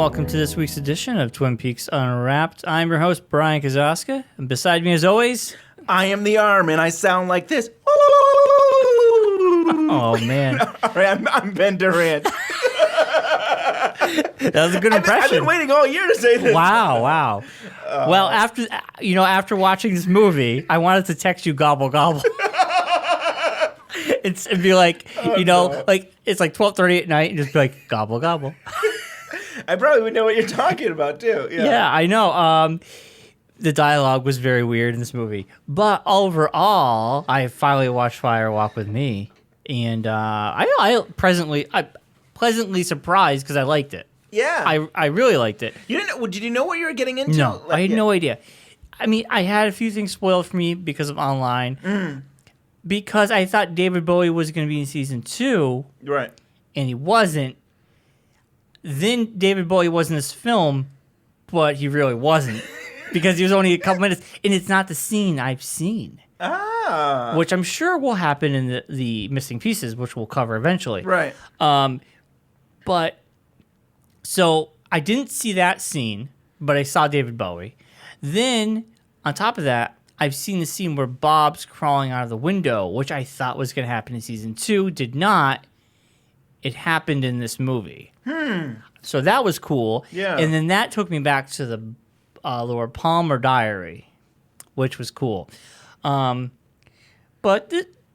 welcome to this week's edition of Twin Peaks Unwrapped. I'm your host, Brian Kazaska, and beside me, as always... I am the arm, and I sound like this. Oh, man. All right, I'm Ben Durant. That was a good impression. I've been waiting all year to say this. Wow. Well, after watching this movie, I wanted to text you gobble gobble. It'd be like, like it's like 12:30 at night, and just be like gobble gobble. I probably would know what you're talking about too. Yeah, I know. The dialogue was very weird in this movie, but overall, I finally watched Fire Walk with Me, and I pleasantly surprised because I liked it. Yeah, I really liked it. You didn't? Did you know what you were getting into? No, I had no idea. I mean, I had a few things spoiled for me because of online. Because I thought David Bowie was going to be in season 2, right? And he wasn't. Then David Bowie was in this film, but he really wasn't because he was only a couple minutes, and it's not the scene I've seen. Which I'm sure will happen in the missing pieces, which we'll cover eventually. Right. But so I didn't see that scene, but I saw David Bowie. Then on top of that, I've seen the scene where Bob's crawling out of the window, which I thought was going to happen in season 2. Did not. It happened in this movie. So that was cool. Yeah. And then that took me back to the Leland Palmer diary, which was cool. But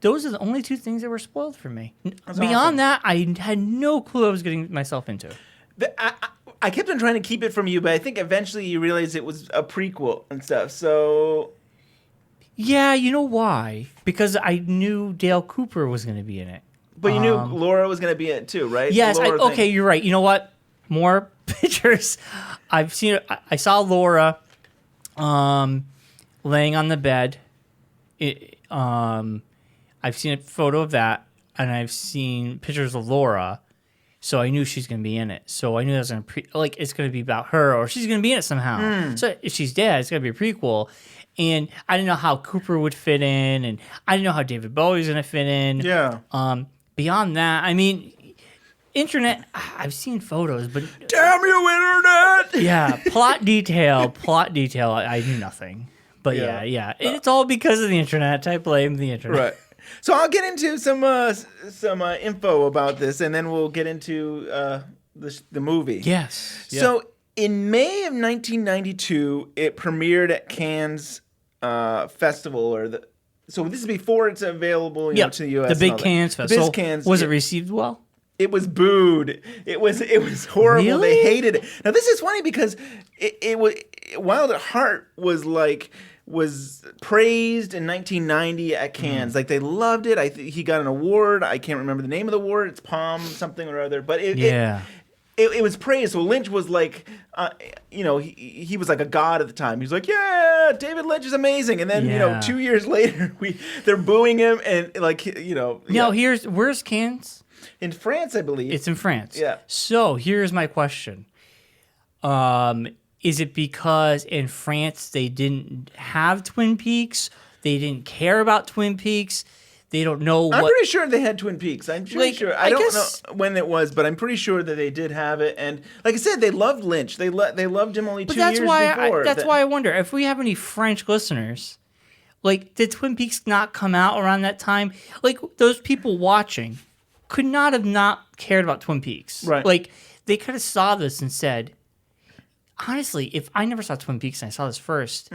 those are the only two things that were spoiled for me. That's Beyond awesome. that, I had no clue I was getting myself into. I kept on trying to keep it from you, but I think eventually you realized it was a prequel and stuff. So. Yeah, you know why? Because I knew Dale Cooper was going to be in it. But you knew Laura was going to be in it too, right? Yes. Okay, you're right. You know what? More pictures. I've seen. I saw Laura, laying on the bed. I've seen a photo of that, and I've seen pictures of Laura. So I knew she's going to be in it. So I knew that was going to it's going to be about her, or she's going to be in it somehow. So if she's dead, it's going to be a prequel. And I didn't know how Cooper would fit in, and I didn't know how David Bowie was going to fit in. Yeah. Beyond that, I mean, internet, I've seen photos, but... Damn you, internet! Yeah, plot detail, I knew nothing. But yeah. And it's all because of the internet. I blame the internet. Right. So I'll get into some info about this, and then we'll get into the movie. Yes. Yeah. So in May of 1992, it premiered at Cannes Festival, so this is before it's available to the U.S. The big Cannes Festival. Was it received well? It was booed. It was horrible. Really? They hated it. Now this is funny because it was Wild at Heart was praised in 1990 at Cannes. Like they loved it. He got an award. I can't remember the name of the award. It's Palm something or other. But it was praised. So Lynch was like, he was like a god at the time. He was like, yeah, David Lynch is amazing. And then 2 years later, they're booing him and Now where's Cannes? In France, I believe. It's in France. Yeah. So here's my question. Is it because in France they didn't have Twin Peaks? They didn't care about Twin Peaks? They don't know what... I'm pretty sure they had Twin Peaks. I'm pretty sure. I don't guess... know when it was, but I'm pretty sure that they did have it. And like I said, they loved Lynch. They loved him only 2 years before. That's why I wonder, if we have any French listeners, did Twin Peaks not come out around that time? Those people watching could not have not cared about Twin Peaks. Right. They could have saw this and said, honestly, if I never saw Twin Peaks and I saw this first,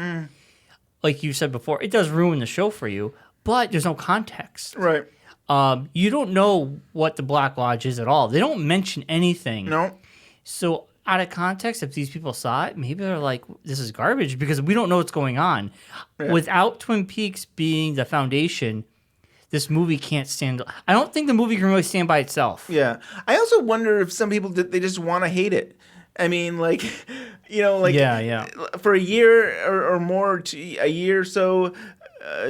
like you said before, it does ruin the show for you. But there's no context. Right. You don't know what the Black Lodge is at all. They don't mention anything. No. So out of context, if these people saw it, maybe they're like, this is garbage because we don't know what's going on. Yeah. Without Twin Peaks being the foundation, this movie can't stand... I don't think the movie can really stand by itself. Yeah. I also wonder if some people, they just want to hate it. I mean, for a year or more, a year or so...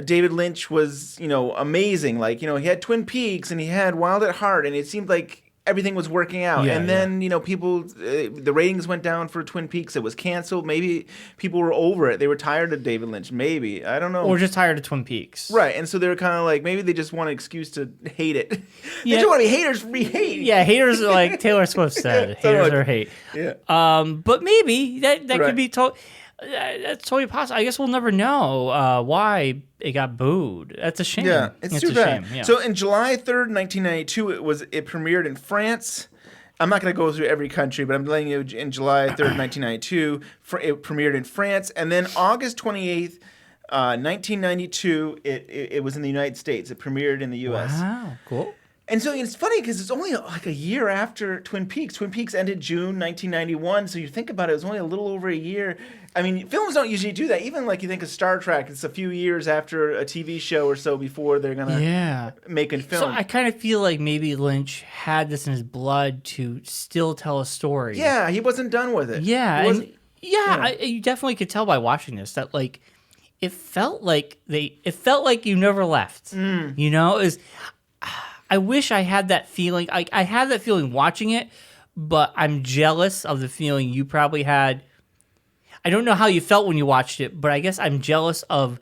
David Lynch was, amazing. He had Twin Peaks and he had Wild at Heart, and it seemed like everything was working out. Yeah, and then, people, the ratings went down for Twin Peaks. It was canceled. Maybe people were over it. They were tired of David Lynch. Maybe. I don't know. Or just tired of Twin Peaks. Right. And so they were kind of like, maybe they just want an excuse to hate it. They just want to be haters for hate. Yeah, haters are like Taylor Swift said. Haters are hate. Yeah. But maybe that could be that's totally possible. I guess we'll never know why it got booed. That's a shame. Yeah, it's too bad. Shame. Yeah. So in July 3rd, 1992, it premiered in France. I'm not going to go through every country, but I'm letting you in July 3rd, 1992, it premiered in France. And then August 28th, 1992, it was in the United States. It premiered in the U.S. Wow, cool. And so it's funny because it's only like a year after Twin Peaks. Twin Peaks ended June 1991. So you think about it, it was only a little over a year. I mean, films don't usually do that. Even like you think of Star Trek, it's a few years after a TV show or so before they're going to make a film. So I kind of feel like maybe Lynch had this in his blood to still tell a story. Yeah, he wasn't done with it. Yeah. You definitely could tell by watching this that like it felt like you never left. You know, I wish I had that feeling. I had that feeling watching it, but I'm jealous of the feeling you probably had. I don't know how you felt when you watched it, but I guess I'm jealous of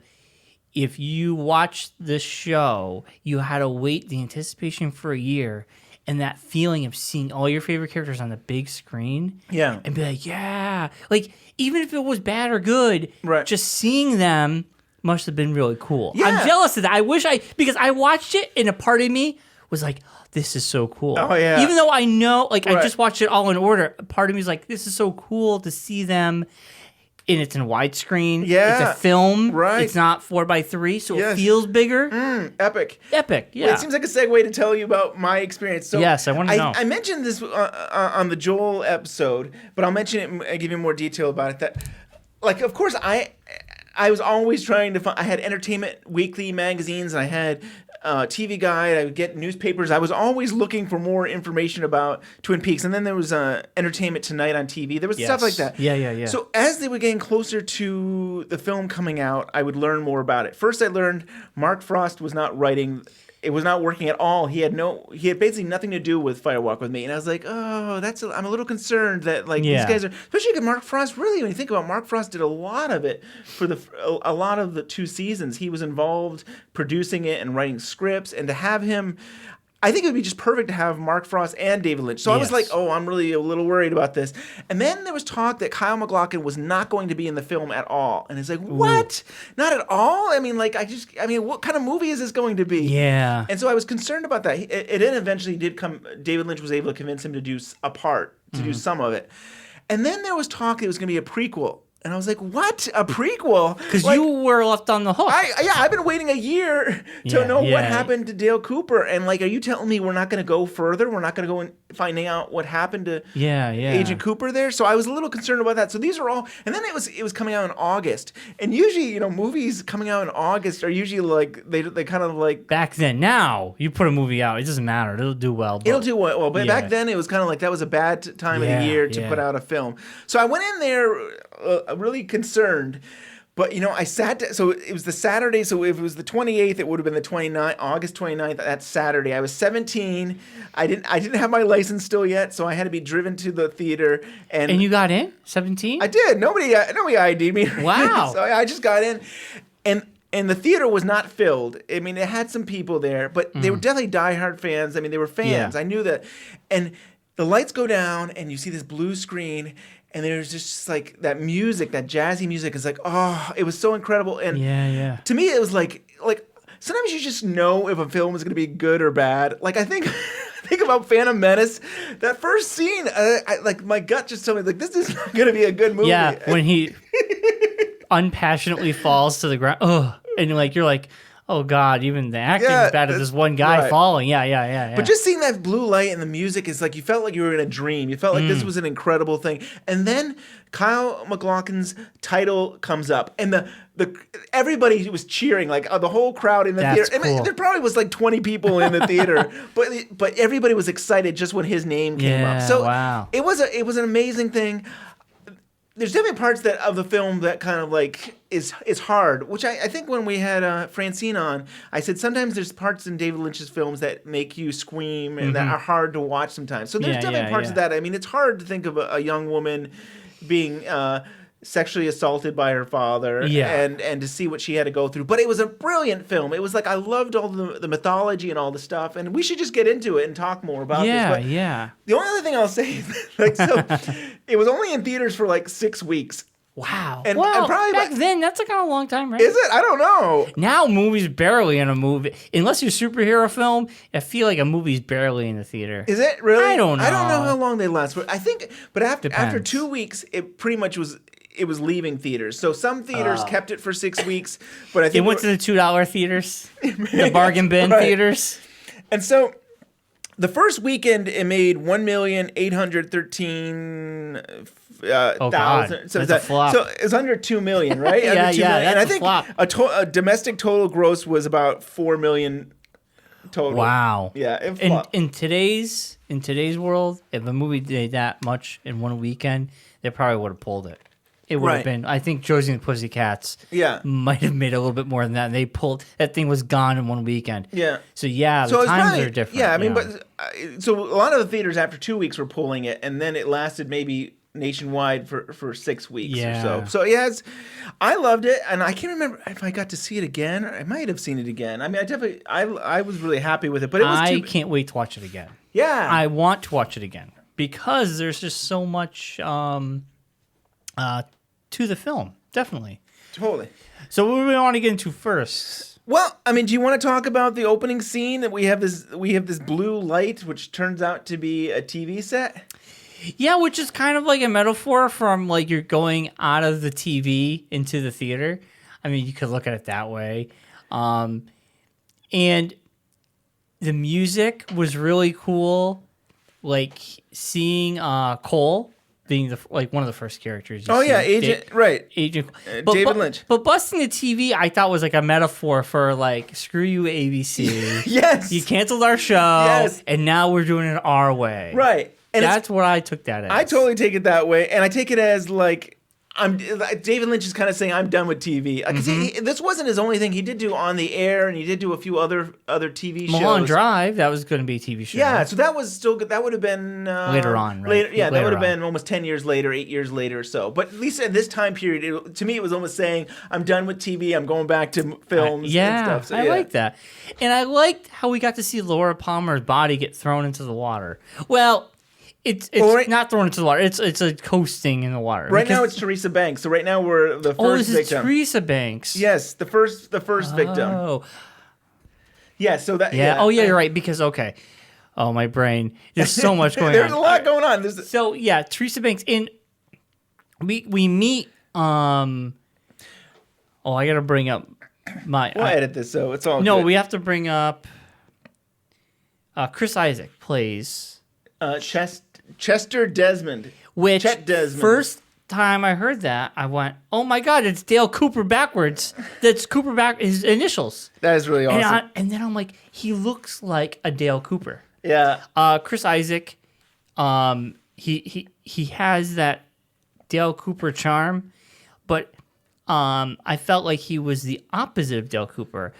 if you watched this show, you had to wait the anticipation for a year and that feeling of seeing all your favorite characters on the big screen. Yeah. And be like, yeah. Like, even if it was bad or good, just seeing them must have been really cool. Yeah. I'm jealous of that. Because I watched it and a part of me was like, this is so cool. Oh, yeah. Even though I know, like, I just watched it all in order, part of me is like, this is so cool to see them. And it's in widescreen. Yeah. It's a film. Right. It's not 4:3, so it feels bigger. Epic. Epic, yeah. Well, it seems like a segue to tell you about my experience. So yes, I want to know. I mentioned this on the Joel episode, but I'll mention it and give you more detail about it. That, like, of course, I was always trying to find. I had Entertainment Weekly magazines, and I had TV Guide. I would get newspapers. I was always looking for more information about Twin Peaks. And then there was Entertainment Tonight on TV. There was stuff like that. Yeah. So as they were getting closer to the film coming out, I would learn more about it. First, I learned Mark Frost was not writing. It was not working at all. He had basically nothing to do with Fire Walk with Me. And I was like, oh, I'm a little concerned that these guys are, especially because Mark Frost, really, when you think about it, Mark Frost did a lot of it for a lot of the 2 seasons. He was involved producing it and writing scripts, and to have him, I think it would be just perfect to have Mark Frost and David Lynch. So I was like, oh, I'm really a little worried about this. And then there was talk that Kyle MacLachlan was not going to be in the film at all. And it's like, what? Not at all? I mean, what kind of movie is this going to be? Yeah. And so I was concerned about that. It then eventually did come. David Lynch was able to convince him to do a part, to do some of it. And then there was talk it was going to be a prequel. And I was like, what? A prequel? Because you were left on the hook. I've been waiting a year to know what happened to Dale Cooper. And are you telling me we're not going to go further? We're not going to go and finding out what happened to Agent Cooper there? So I was a little concerned about that. So these are all, and then it was coming out in August. And usually, movies coming out in August are usually like, they kind of like. Back then, now, you put a movie out, it doesn't matter. It'll do well. It'll do well. But back then, it was kind of like that was a bad time of the year to put out a film. So I went in there really concerned, but I sat down, so it was the Saturday, so if it was the 28th, it would have been the 29th, August 29th, that's Saturday. I was 17. I didn't have my license still yet, so I had to be driven to the theater. And you got in? 17? I did. Nobody ID'd me. Wow. So I just got in. And the theater was not filled. I mean, it had some people there, but they were definitely diehard fans. I mean, they were fans. Yeah. I knew that. And the lights go down, and you see this blue screen, and there's just like that music, that jazzy music is like, oh, it was so incredible. And to me, it was like sometimes you just know if a film is going to be good or bad. Like I think about Phantom Menace, that first scene, my gut just told me like this is not going to be a good movie. Yeah, when he unpassionately falls to the ground, and you're like, oh God, even the acting is bad as this one guy falling. Yeah. But just seeing that blue light and the music is like, you felt like you were in a dream. You felt like this was an incredible thing. And then Kyle MacLachlan's title comes up, and the everybody was cheering, like the whole crowd in the theater. Cool. I mean, there probably was like 20 people in the theater, but everybody was excited just when his name came up. So it was an amazing thing. there's definitely parts of the film that kind of like is hard, which I think when we had Francine on, I said sometimes there's parts in David Lynch's films that make you scream and that are hard to watch sometimes. So there's definitely parts of that. I mean, it's hard to think of a young woman being sexually assaulted by her father and to see what she had to go through. But it was a brilliant film. It was like I loved all the mythology and all the stuff, and we should just get into it and talk more about this. But the only other thing I'll say is it was only in theaters for like 6 weeks. Wow. And probably back then, that's like a long time, right? Is it? I don't know. Now, movies barely in a movie. Unless you're a superhero film, I feel like a movie's barely in the theater. Is it really? I don't know. I don't know how long they last. But I think, after 2 weeks, it pretty much was... It was leaving theaters. So some theaters kept it for 6 weeks, but I think it went to the $2 theaters, the bargain bin theaters. And so the first weekend it made 1,813,000. So that's a flop. So it's under 2 million, right? Yeah, under 2 million. And I think flop. a domestic total gross was about 4 million total. Wow. Yeah, it flopped. In today's world, if a movie did that much in one weekend, they probably would have pulled it. It would have been. I think Josie and the Pussycats might have made a little bit more than that. And they pulled that thing was gone in one weekend. Yeah. So the times are different. Yeah, I mean, but so a lot of the theaters after 2 weeks were pulling it, and then it lasted maybe nationwide for 6 weeks or so. So I loved it, and I can't remember if I got to see it again. Or I might have seen it again. I mean, I was really happy with it, but I can't wait to watch it again. Yeah, I want to watch it again because there's just so much. To the film, definitely. Totally. So what do we want to get into first? Well, I mean, do you want to talk about the opening scene that we have this blue light, which turns out to be a TV set? Yeah, which is kind of like a metaphor from like you're going out of the TV into the theater. I mean, you could look at it that way. And the music was really cool. Like seeing Cole being one of the first characters. Agent David Lynch. But busting the TV, I thought was like a metaphor for like screw you ABC. Yes, you canceled our show. Yes, and now we're doing it our way. Right, and that's what I took that as. I totally take it that way, and I take it as like. David Lynch is kind of saying I'm done with TV because this wasn't his only thing. He did do On the Air, and he did do a few other TV shows. Mulholland Drive, that was going to be a TV show. Yeah, so that was still good. That would have been later on, right? That would have been almost 10 years later, 8 years later or so. But at least at this time period, to me, it was almost saying I'm done with TV. I'm going back to films and stuff. So, I like that, and I liked how we got to see Laura Palmer's body get thrown into the water. Well. It's not thrown into the water. It's a coasting in the water. Right now it's Teresa Banks. So right now we're the first victim. Teresa Banks. Yes, the first victim. Oh. Yeah, so that you're right because oh my brain. There's so much going on. There's a lot going on. Teresa Banks we meet I got to bring up my we'll edit this so it's all No, good. we have to bring up Chris Isaac plays Chester Desmond. Chet Desmond. First time I heard that, I went, "Oh my God, it's Dale Cooper backwards." That's Cooper his initials. That is really awesome. And then I'm like, he looks like a Dale Cooper. Yeah. Chris Isaac, he has that Dale Cooper charm, but I felt like he was the opposite of Dale Cooper.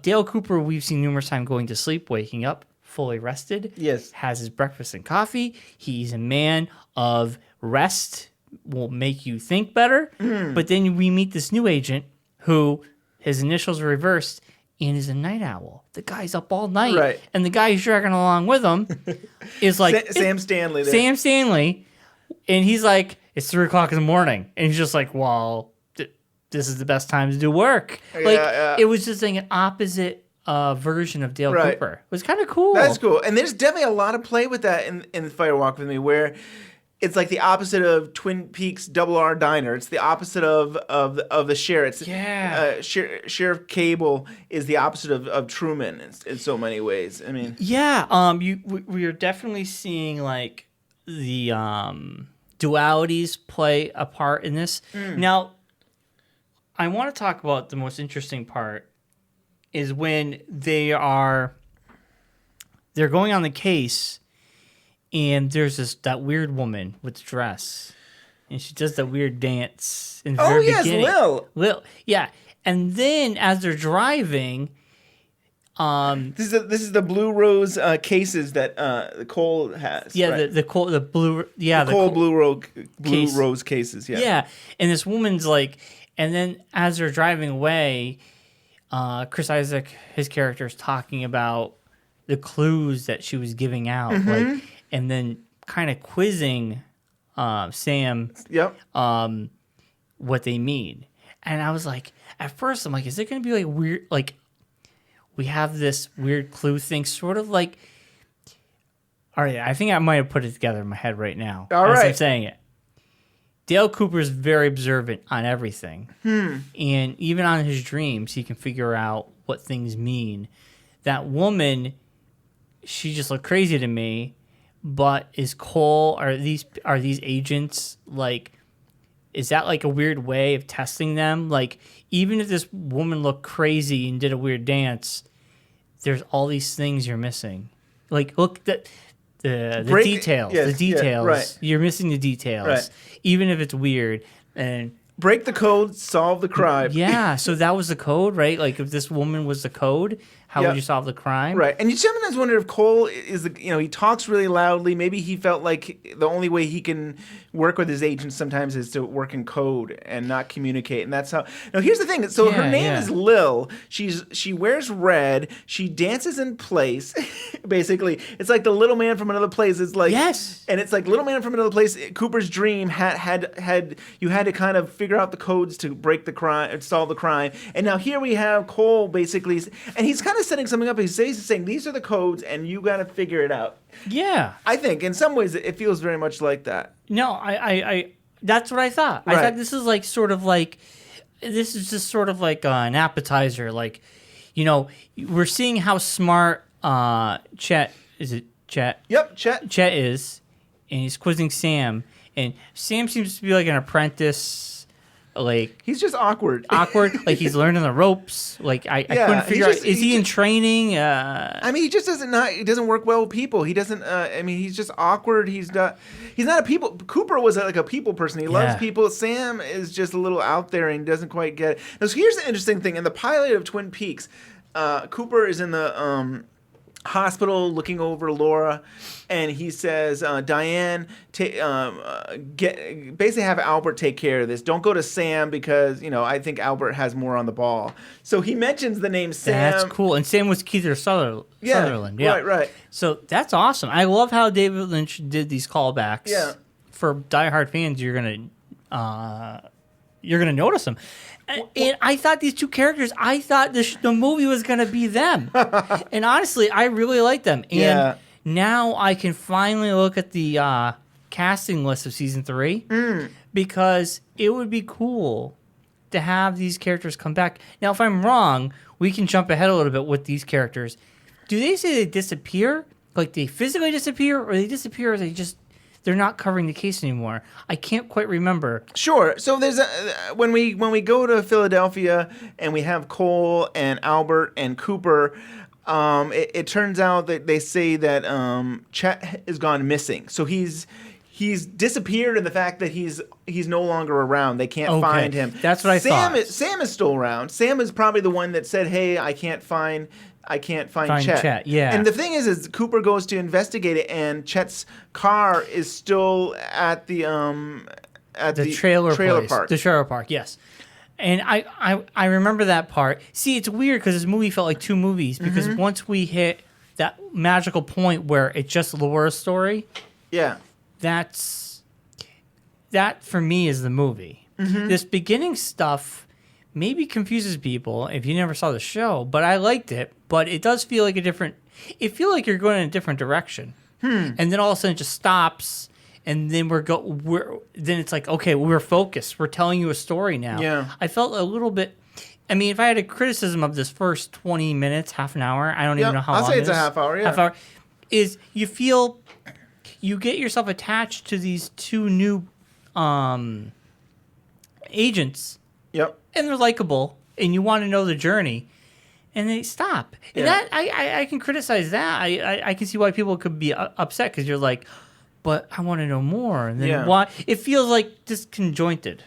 Dale Cooper, we've seen numerous times going to sleep, waking up, fully rested. Yes. Has his breakfast and coffee. He's a man of rest, will make you think better. But then we meet this new agent who his initials are reversed and is a night owl. The guy's up all night. Right. And the guy who's dragging along with him is like... Sam Stanley. Sam Stanley. And he's like, it's 3 o'clock in the morning. And he's just like, well, this is the best time to do work. It was just like an opposite version of Dale Cooper. It was kind of cool. That's cool. And there's definitely a lot of play with that in Fire Walk With Me, where it's like the opposite of Twin Peaks Double R Diner. It's the opposite of the sheriff. Sheriff Cable is the opposite of Truman in so many ways. I mean, we are definitely seeing like the dualities play a part in this. Now, I want to talk about the most interesting part is when they're going on the case, and there's that weird woman with the dress, and she does the weird dance in the very beginning. Lil. Yeah. And then as they're driving, this is the blue rose cases that Cole has. Yeah, right? the blue blue rose cases. Yeah. Yeah, and this woman's like, and then as they're driving away, Chris Isaac, his character, is talking about the clues that she was giving out, like, and then kind of quizzing Sam. Yep. What they mean, and I was like, at first, I'm like, is it going to be like weird, like? We have this weird clue thing, sort of like. All right, I think I might have put it together in my head right now. All right. As I'm saying it. Dale Cooper's very observant on everything. And even on his dreams, he can figure out what things mean. That woman, she just looked crazy to me, but is Cole, are these agents, like, is that like a weird way of testing them? Like, even if this woman looked crazy and did a weird dance, there's all these things you're missing. Like, look, the details. Yes, the details. Yeah, right. You're missing the details. Right. Even if it's weird. And break the code, solve the crime. Yeah, so that was the code, right? Like, if this woman was the code, how would you solve the crime? Right. And you sometimes wonder if Cole is he talks really loudly. Maybe he felt like the only way he can work with his agents sometimes is to work in code and not communicate. And that's how. Now, here's the thing. So her name is Lil. She wears red. She dances in place. Basically, it's like the little man from another place. It's like yes. And it's like little man from another place. Cooper's dream had you had to kind of figure out the codes to break the crime, solve the crime. And now here we have Cole basically, and he's kind of setting something up. He's saying these are the codes, and you got to figure it out. Yeah, I think in some ways it feels very much like that. No, I that's what I thought. Right. I thought this is just sort of like an appetizer. Like, we're seeing how smart Chet Chet? Yep, Chet. Chet is, and he's quizzing Sam, and Sam seems to be like an apprentice. Like, he's just awkward. Like he's learning the ropes. Like I couldn't figure out. Is he in training? I mean, he just he doesn't work well with people. He doesn't. He's just awkward. He's not a people. Cooper was like a people person. He loves people. Sam is just a little out there and doesn't quite get it. Now, so here's the interesting thing. In the pilot of Twin Peaks, Cooper is in the hospital looking over Laura, and he says, Diane, basically have Albert take care of this. Don't go to Sam because, I think Albert has more on the ball. So he mentions the name Sam. That's cool. And Sam was Keith Sutherland. Yeah. Right. So that's awesome. I love how David Lynch did these callbacks. Yeah. For diehard fans, you're gonna notice them. And I thought these two characters, the movie was going to be them. And honestly, I really like them. And now I can finally look at the casting list of season 3 because it would be cool to have these characters come back. Now, if I'm wrong, we can jump ahead a little bit with these characters. Do they say they disappear? Like they physically disappear, or they disappear, or they're not covering the case anymore? I can't quite remember. Sure. So there's when we go to Philadelphia and we have Cole and Albert and Cooper, it turns out that they say that Chet has gone missing. So he's disappeared in the fact that he's no longer around. They can't find him. That's what I thought. Sam is still around. Sam is probably the one that said, "Hey, I can't find Chet." Yeah. And the thing is Cooper goes to investigate it, and Chet's car is still at the trailer park. The trailer park, yes. And I remember that part. See, it's weird because this movie felt like two movies because once we hit that magical point where it's just Laura's story, that for me is the movie. This beginning stuff maybe confuses people if you never saw the show, but I liked it. But it does feel like it feels like you're going in a different direction. And then all of a sudden it just stops, and then then it's like, okay, we're focused. We're telling you a story now. Yeah. I felt a little bit. I mean, if I had a criticism of this first 20 minutes, half an hour, I don't even know how long. I'll say it's a half hour. Yeah. Half hour is you get yourself attached to these two new agents. Yep. And they're likable, and you want to know the journey, and they stop. And that I can criticize that. I can see why people could be upset because you're like, but I want to know more. And then why? It feels like disjointed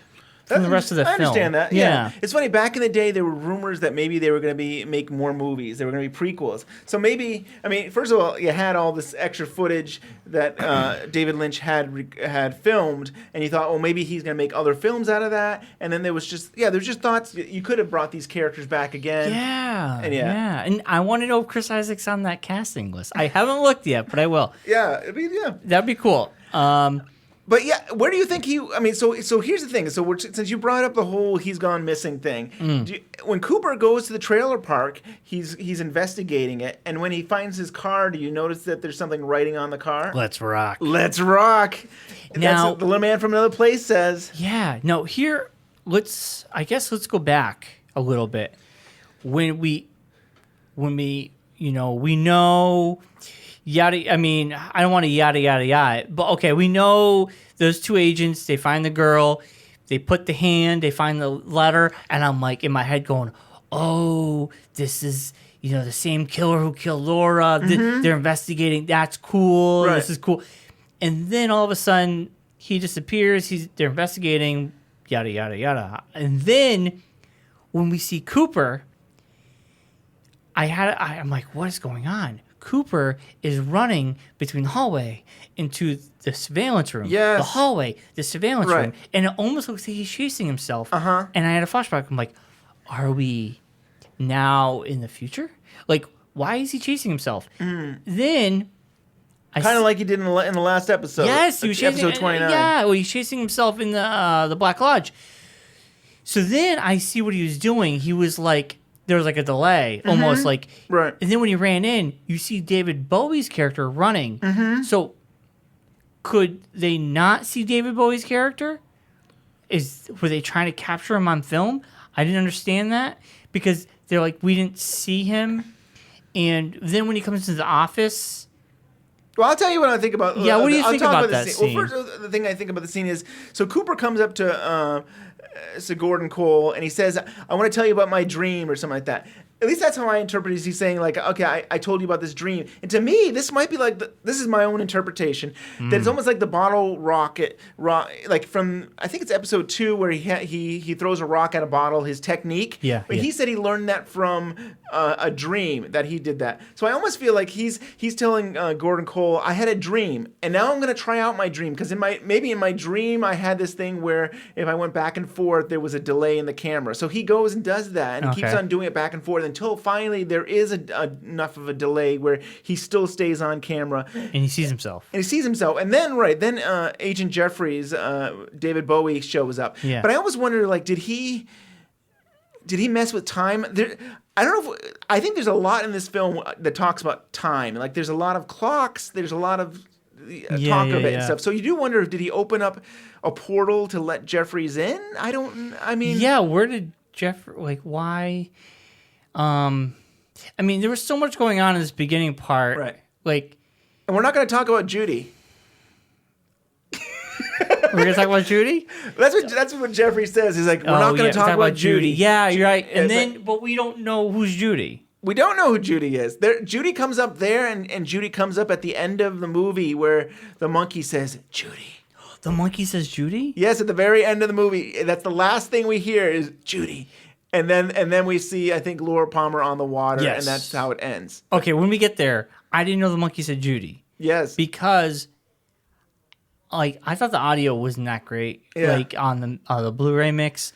from the rest of the film. I understand that. Yeah. It's funny. Back in the day, there were rumors that maybe they were going to make more movies. They were going to be prequels. So maybe, I mean, first of all, you had all this extra footage that David Lynch had filmed, and you thought, well, maybe he's going to make other films out of that. And then there was just thoughts you could have brought these characters back again. Yeah. And I want to know if Chris Isaac's on that casting list. I haven't looked yet, but I will. That'd be cool. But yeah, where do you think he? I mean, so here's the thing. So since you brought up the whole he's gone missing thing, when Cooper goes to the trailer park, he's investigating it, and when he finds his car, do you notice that there's something writing on the car? Let's rock. Let's rock. Now, that's what the little man from another place says. Yeah. No. Here, let's go back a little bit. When we we know. Yada. I mean, I don't want to yada yada yada, but okay, we know those two agents. They find the girl, they put the hand, they find the letter, and I'm like in my head going, "Oh, this is the same killer who killed Laura. They're investigating. That's cool. Right. This is cool." And then all of a sudden, he disappears. They're investigating. Yada yada yada. And then when we see Cooper, I'm like, "What is going on?" Cooper is running between the hallway into the surveillance room. Yes. The hallway, the surveillance room. And it almost looks like he's chasing himself. Uh-huh. And I had a flashback. I'm like, are we now in the future? Like, why is he chasing himself? Then... kind of like he did in the last episode. Yes, he was chasing... Episode 29. Yeah, well, he's chasing himself in the Black Lodge. So then I see what he was doing. He was like... There was like a delay, almost like... Right. And then when he ran in, you see David Bowie's character running. So could they not see David Bowie's character? Were they trying to capture him on film? I didn't understand that. Because they're like, we didn't see him. And then when he comes into the office... Well, I'll tell you what I think about... Yeah, what do you think about that scene? Well, first, the thing I think about the scene is... So Cooper comes up to Gordon Cole, and he says, I want to tell you about my dream, or something like that. At least that's how I interpret it. He's saying, like, okay, I told you about this dream. And to me, this might be like... this is my own interpretation. That it's almost like the bottle rocket... like from... I think it's episode 2 where he throws a rock at a bottle, his technique. Yeah. But he said he learned that from a dream, that he did that. So I almost feel like he's telling Gordon Cole, I had a dream, and now I'm going to try out my dream. Because maybe in my dream, I had this thing where if I went back and forth, there was a delay in the camera. So he goes and does that, and he keeps on doing it back and forth until finally there is enough of a delay where he still stays on camera. And he sees himself. And then, Agent Jeffries, David Bowie shows up. Yeah. But I always wonder, like, did he mess with time? I don't know I think there's a lot in this film that talks about time. Like, there's a lot of clocks. There's a lot of talk of it and stuff. So you do wonder, did he open up a portal to let Jeffries in? Yeah, where did why? There was so much going on in this beginning part. Right. Like, and we're not going to talk about Judy. We're going to talk about Judy? That's what Jeffrey says. He's like, we're not going to talk about Judy. Yeah, you're right. And then, but we don't know who's Judy. We don't know who Judy is. Judy comes up there, and Judy comes up at the end of the movie where the monkey says, Judy. The monkey says Judy? Yes, at the very end of the movie. That's the last thing we hear is Judy. And then we see, I think, Leland Palmer on the water, and that's how it ends. Okay, when we get there, I didn't know the monkey said Judy. Yes. Because, like, I thought the audio wasn't that great. Yeah. Like, on the Blu-ray mix,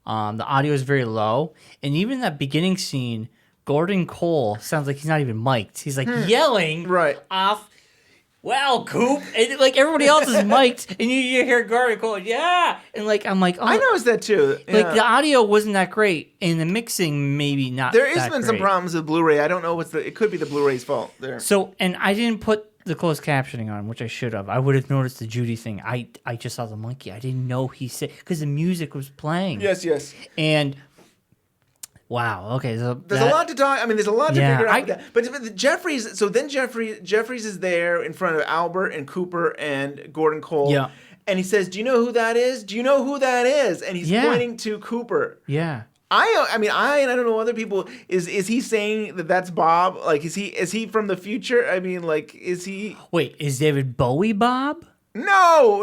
the audio is very low. And even that beginning scene, Gordon Cole sounds like he's not even mic'd. He's, like, yelling off... Wow, Coop. And, like, everybody else is mic'd, and you hear Gordon Cole, yeah. And, like, I'm like, oh. I noticed that, too. Yeah. Like, the audio wasn't that great, and the mixing maybe not There has that been great. some problems with Blu-ray. I don't know it could be the Blu-ray's fault there. So, and I didn't put the closed captioning on, which I should have. I would have noticed the Judy thing. I just saw the monkey. I didn't know he said, because the music was playing. Yes. And... Wow. Okay. So there's a lot to talk. There's a lot to figure out. But Jeffries. So then Jeffries is there in front of Albert and Cooper and Gordon Cole. Yeah. And he says, "Do you know who that is? Do you know who that is?" And he's pointing to Cooper. Yeah. I don't know other people. Is he saying that that's Bob? Like, is he from the future? Is he? Wait, is David Bowie Bob? No.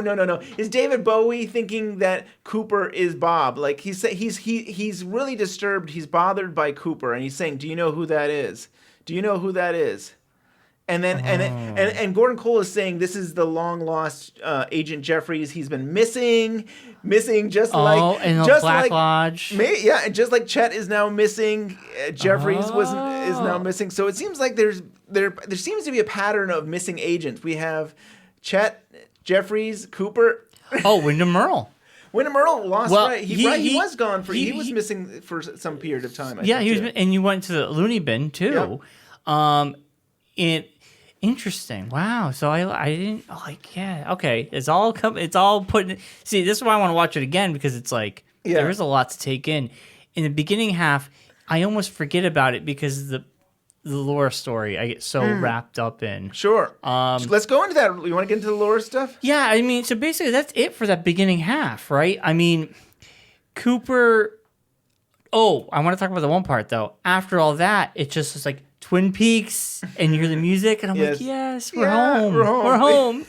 Is David Bowie thinking that Cooper is Bob? Like he's really disturbed. He's bothered by Cooper, and he's saying, "Do you know who that is? Do you know who that is?" And then and Gordon Cole is saying this is the long lost Agent Jeffries. He's been missing just like in the just Black like Lodge. and just like Chet is now missing. Jeffries is now missing. So it seems like there seems to be a pattern of missing agents. We have Chet, Jeffries, Cooper. Wyndham Earle. Wyndham Earle lost. Well, right. He was gone for. He was missing for some period of time. He was, and you went to the loony bin too. Yep. Interesting. Wow. So I didn't okay. It's all putting. See, this is why I want to watch it again because it's like there's a lot to take in. In the beginning half, I almost forget about it because the lore story I get so wrapped up in. Sure. Let's go into that. You want to get into the lore stuff? Yeah. I mean, so basically that's it for that beginning half, right? I mean, Cooper. Oh, I want to talk about the one part though. After all that, it just was like Twin Peaks, and you hear the music, and I'm like, yes, we're home. We're home.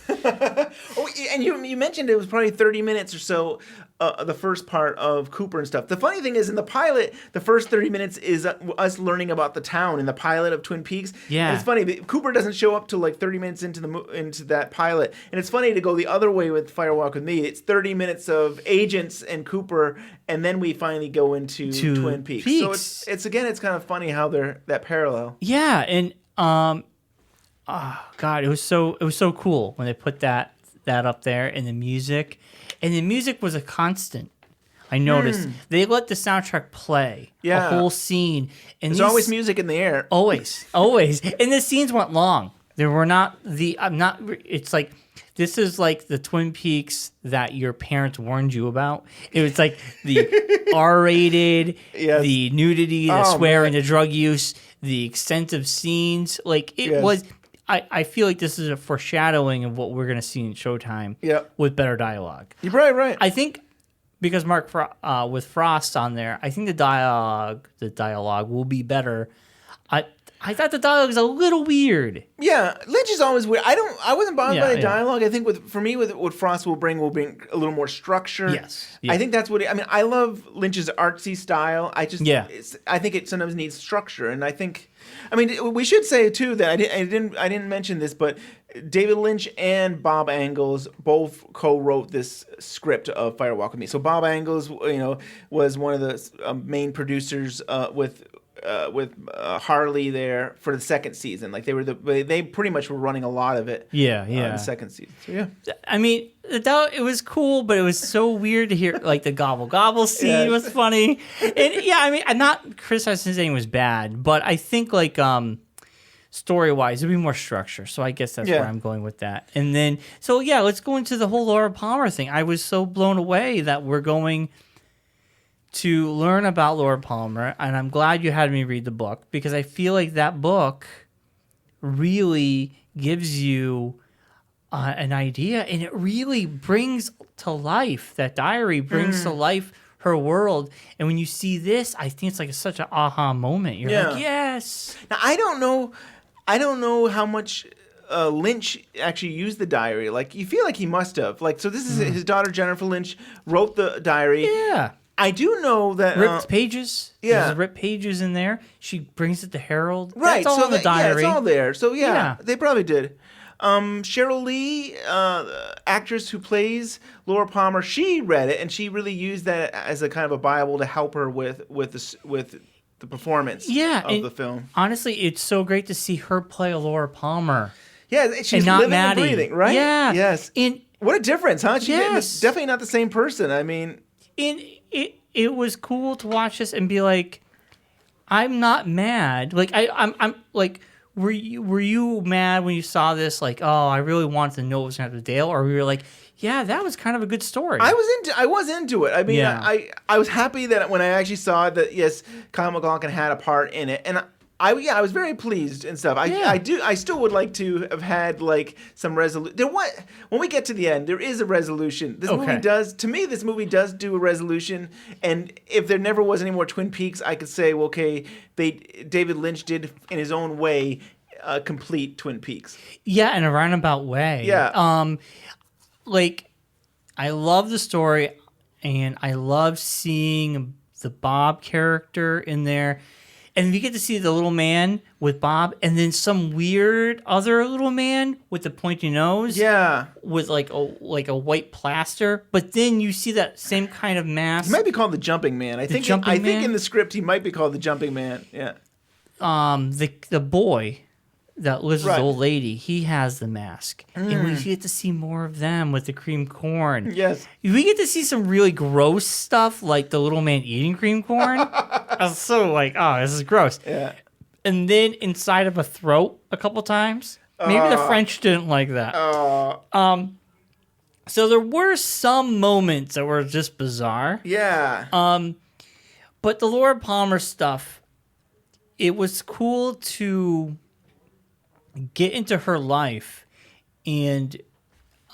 And you mentioned it was probably 30 minutes or so, the first part of Cooper and stuff. The funny thing is, in the pilot, the first 30 minutes is us learning about the town in the pilot of Twin Peaks. Yeah. And it's funny, Cooper doesn't show up till like 30 minutes into that pilot. And it's funny to go the other way with Firewalk with Me. It's 30 minutes of agents and Cooper, and then we finally go into Twin Peaks. So it's kind of funny how they're that parallel. Yeah, and oh god, it was so cool when they put that up there, and the music was a constant. I noticed they let the soundtrack play a whole scene, and there's always music in the air. Always, and the scenes went long. There were not It's like. This is like the Twin Peaks that your parents warned you about. It was like the R-rated, the nudity, the swearing, the drug use, the extensive scenes. Like it was. I feel like this is a foreshadowing of what we're going to see in Showtime with better dialogue. You're probably right. I think because Mark with Frost on there, I think the dialogue will be better. I thought the dialogue was a little weird. Yeah, Lynch is always weird. I wasn't bothered by the dialogue. I think for me, what Frost will bring a little more structure. Yes. Yeah. I think that's what I love Lynch's artsy style. I think it sometimes needs structure, and we should say too that I didn't mention this, but David Lynch and Bob Angles both co-wrote this script of Firewalk with Me. So Bob Angles, was one of the main producers with Harley there for the second season. Like they pretty much were running a lot of it. The second season. So yeah. I mean, it was cool, but it was so weird to hear like the gobble gobble scene was funny. And I'm not criticizing saying it was bad, but I think like story wise there'd be more structure. So I guess that's where I'm going with that. And then let's go into the whole Laura Palmer thing. I was so blown away that we're going to learn about Laura Palmer, and I'm glad you had me read the book because I feel like that book really gives you an idea, and it really brings to life, that diary brings to life her world. And when you see this, I think it's like such an aha moment. You're like, yes. Now, I don't know how much Lynch actually used the diary. Like, you feel like he must have. Like, so this is his daughter, Jennifer Lynch, wrote the diary. Yeah. I do know that ripped pages. Yeah, there's ripped pages in there. She brings it to Harold. Right, that's all in the diary. Yeah, it's all there. So they probably did. Cheryl Lee, actress who plays Laura Palmer, she read it and she really used that as a kind of a Bible to help her with the performance of the film. Honestly, it's so great to see her play a Laura Palmer. Yeah, she's not living Maddie. And breathing, right? Yeah. Yes. What a difference, huh? She's definitely not the same person. I mean, it was cool to watch this and be like, I'm not mad. Like I'm like, were you mad when you saw this? Like, oh, I really wanted to know what was going to happen to Dale, or we were like, yeah, that was kind of a good story. I was into it. I mean, I was happy that when I actually saw that, yes, Kyle MacLachlan had a part in it, and I was very pleased and stuff. I still would like to have had like some resolution. When we get to the end, there is a resolution. This movie does do a resolution. And if there never was any more Twin Peaks, I could say, well, okay, David Lynch did in his own way complete Twin Peaks. Yeah, in a roundabout way. Yeah. like, I love the story, and I love seeing the Bob character in there. And you get to see the little man with Bob, and then some weird other little man with the pointy nose. Yeah. With like a white plaster. But then you see that same kind of mask. He might be called the Jumping Man. I think in the script he might be called the Jumping Man. Yeah. The boy that lives with the old lady, he has the mask. And we get to see more of them with the cream corn. Yes. We get to see some really gross stuff, like the little man eating cream corn. I was so like, oh, this is gross. Yeah. And then inside of a throat a couple times. Maybe the French didn't like that. So there were some moments that were just bizarre. Yeah. But the Laura Palmer stuff, it was cool to get into her life, and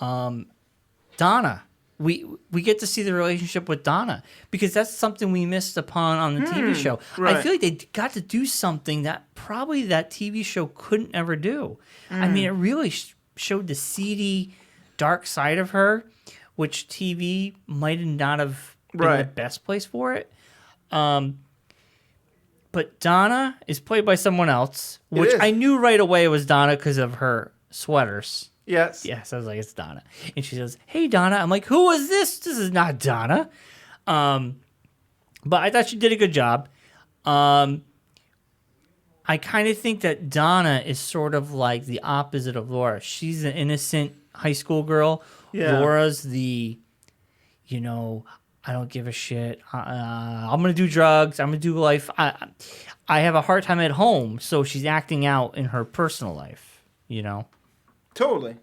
Donna. We get to see the relationship with Donna, because that's something we missed upon on the TV show. Right. I feel like they got to do something that probably that TV show couldn't ever do. I mean, it really showed the seedy, dark side of her, which TV might not have been the best place for it. But Donna is played by someone else, which I knew right away was Donna because of her sweaters. Yes. Yes, I was like, it's Donna. And she says, hey, Donna. I'm like, who is this? This is not Donna. But I thought she did a good job. I kind of think that Donna is sort of like the opposite of Laura. She's an innocent high school girl. Yeah. Laura's the, I don't give a shit. I'm going to do drugs. I'm going to do life. I have a hard time at home, so she's acting out in her personal life, Totally.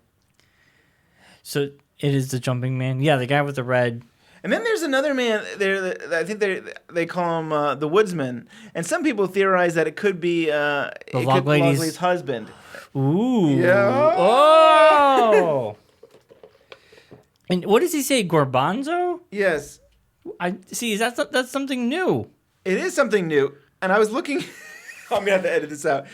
So it is the Jumping Man. Yeah, the guy with the red. And then there's another man there. I think they call him the Woodsman. And some people theorize that it could be Log Lady's husband. Ooh. Yeah. Oh. And what does he say? Gorbanzo? Yes. I see. That's something new. It is something new. And I was looking. I'm gonna have to edit this out.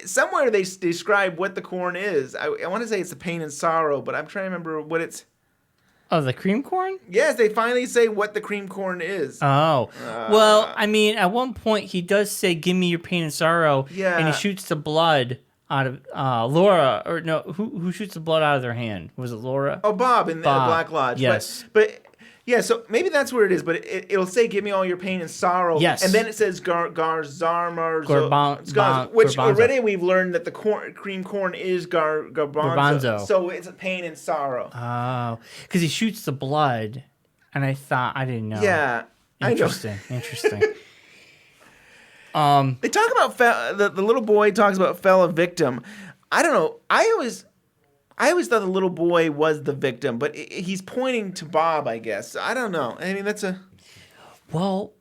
Somewhere they describe what the corn is. I want to say it's the pain and sorrow, but I'm trying to remember what it's. Oh, the cream corn? Yes, they finally say what the cream corn is. Oh, well, I mean, at one point he does say, "Give me your pain and sorrow," Yeah. and he shoots the blood out of Laura, or no, who shoots the blood out of their hand? Was it Laura? Oh, Bob in the Black Lodge. Yes, but yeah, so maybe that's where it is, but it'll say, "Give me all your pain and sorrow." Yes. And then it says Garzarmar. Which Gorbanzo. already we've learned that the cream corn is Garbanzo. So it's a pain and sorrow. Oh, because he shoots the blood, and I didn't know. Yeah. Interesting. They talk about the little boy talks about fellow victim. I don't know. I always thought the little boy was the victim, but he's pointing to Bob, I guess. I don't know. I mean, Well,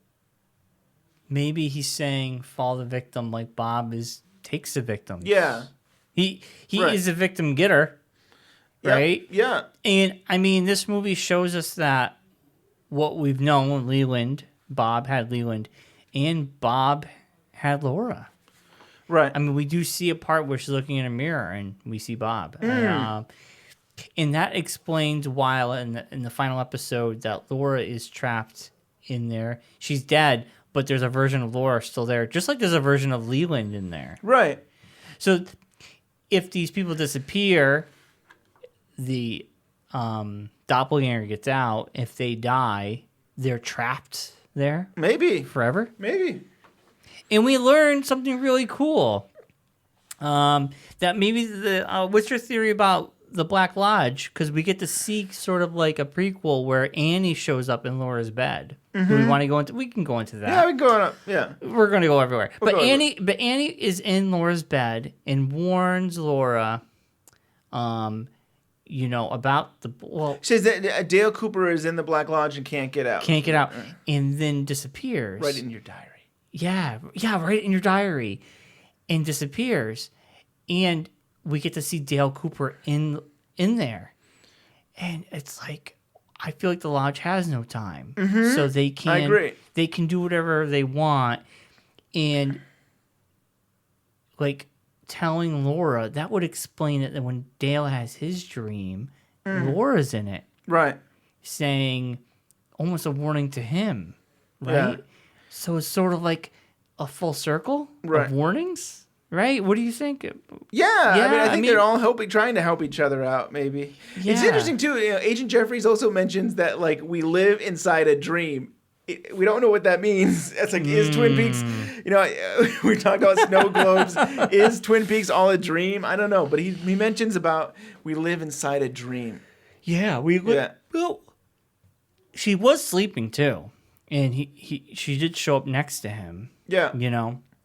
maybe he's saying follow the victim like Bob takes the victim. Yeah. He is a victim getter, right? Yeah. And, I mean, this movie shows us that what we've known, Bob had Leland, and Bob had Laura. Right. I mean, we do see a part where she's looking in a mirror and we see Bob. And that explains why in the final episode that Laura is trapped in there. She's dead, but there's a version of Laura still there, just like there's a version of Leland in there. Right. So if these people disappear, the doppelganger gets out. If they die, they're trapped there. Maybe. Forever. Maybe. And we learned something really cool. That maybe what's your theory about the Black Lodge? Because we get to see sort of like a prequel where Annie shows up in Laura's bed. Mm-hmm. Do we want to go into? We can go into that. Yeah, we can go on. Yeah, we're going to go everywhere. But Annie is in Laura's bed and warns Laura, about the She says that Dale Cooper is in the Black Lodge and can't get out. And then disappears. Right in your diary. Yeah, right in your diary, and disappears, and we get to see Dale Cooper in there, and it's like I feel like the Lodge has no time, so they can. I agree. They can do whatever they want, and like telling Laura that would explain it. That when Dale has his dream, Laura's in it. Right. Saying almost a warning to him, right? Yeah. So it's sort of like a full circle Right. of warnings, right? What do you think? Yeah, I think they're all trying to help each other out. Maybe it's interesting too. Agent Jeffries also mentions that like we live inside a dream. We don't know what that means. It's like is Twin Peaks? We talk about snow globes. Is Twin Peaks all a dream? I don't know, but he mentions about we live inside a dream. Yeah, well, she was sleeping too, and she did show up next to him. Yeah,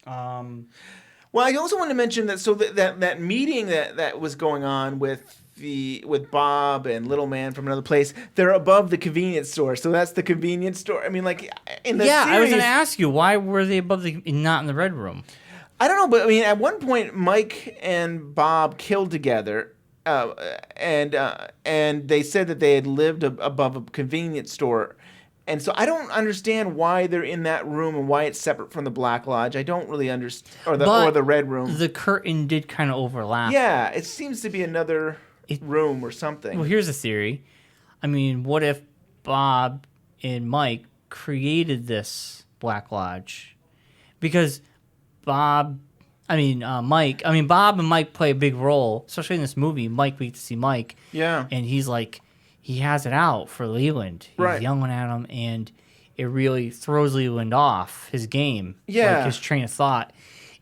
Well, I also want to mention that that meeting that was going on with Bob and Little Man from Another Place, they're above the convenience store. So that's the convenience store. I mean, like in the series, I was going to ask you, why were they above not in the Red Room? I don't know, but I mean, at one point, Mike and Bob killed together, and they said that they had lived above a convenience store. And so I don't understand why they're in that room and why it's separate from the Black Lodge. I don't really understand, or the Red Room. The curtain did kind of overlap. Yeah, it seems to be another room or something. Well, here's a theory. I mean, what if Bob and Mike created this Black Lodge? Because Bob and Mike play a big role, especially in this movie. We get to see Mike. Yeah. And he's like, he has it out for Leland. He's yelling at him, and it really throws Leland off his game. Yeah. Like his train of thought.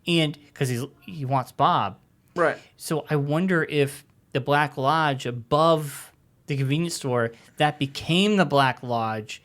And because he wants Bob. Right. So I wonder if the Black Lodge above the convenience store, that became the Black Lodge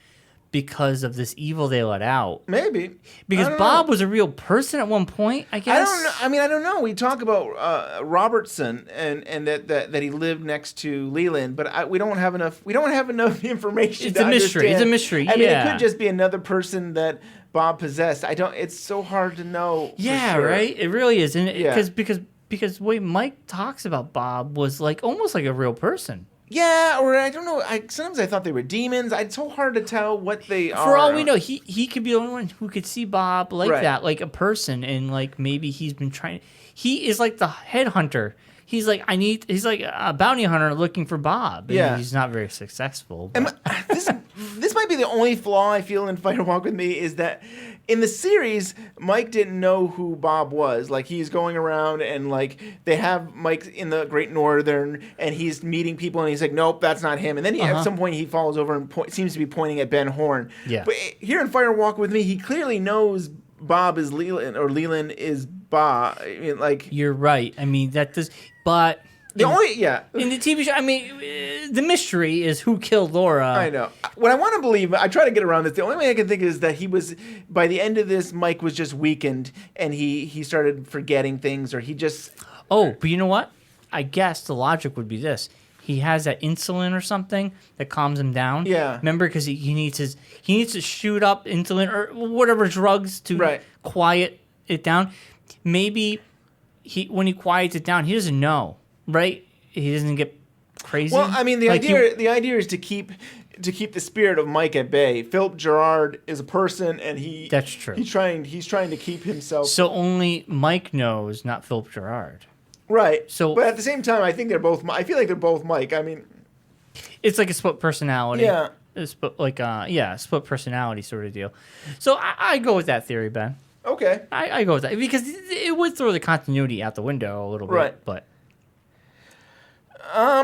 because of this evil they let out. Maybe. Because Bob was a real person at one point, I guess. I don't know. I don't know. We talk about Robertson and that he lived next to Leland, but we don't have enough information It's a mystery. Understand. It's a mystery. I mean, it could just be another person that Bob possessed. It's so hard to know. Yeah, for sure. right? It really is. And because the way Mike talks about Bob was like almost like a real person. Yeah, or I don't know. Sometimes I thought they were demons. It's so hard to tell what they are. For all we know, he could be the only one who could see Bob like that, like a person, and like maybe he's been trying. He is like the headhunter. He's like he's like a bounty hunter looking for Bob. And he's not very successful. And this might be the only flaw I feel in Fire Walk With Me is that in the series, Mike didn't know who Bob was. Like, he's going around and, like, they have Mike in the Great Northern, and he's meeting people, and he's like, nope, that's not him. And then at some point, he falls over and seems to be pointing at Ben Horne. Yeah. But here in Fire Walk With Me, he clearly knows Bob is Leland, or Leland is Bob. I mean, like... You're right. I mean, that does... But... In the TV show, I mean, the mystery is who killed Laura. I know. What I want to believe, I try to get around this. The only way I can think is that he was, by the end of this, Mike was just weakened and he started forgetting things, or he just. Oh, but you know what? I guess the logic would be this: he has that insulin or something that calms him down. Yeah. Remember, because he needs to shoot up insulin or whatever drugs to quiet it down. Maybe when he quiets it down, he doesn't know. Right, he doesn't get crazy. Well, I mean, the idea is to keep the spirit of Mike at bay. Philip Gerard is a person, and that's true. He's trying to keep himself. So only Mike knows, not Philip Gerard. Right. So, but at the same time, I think they're both. I feel like they're both Mike. I mean, it's like a split personality. Yeah. Split personality sort of deal. So I go with that theory, Ben. Okay. I go with that because it would throw the continuity out the window a little bit. Right. But.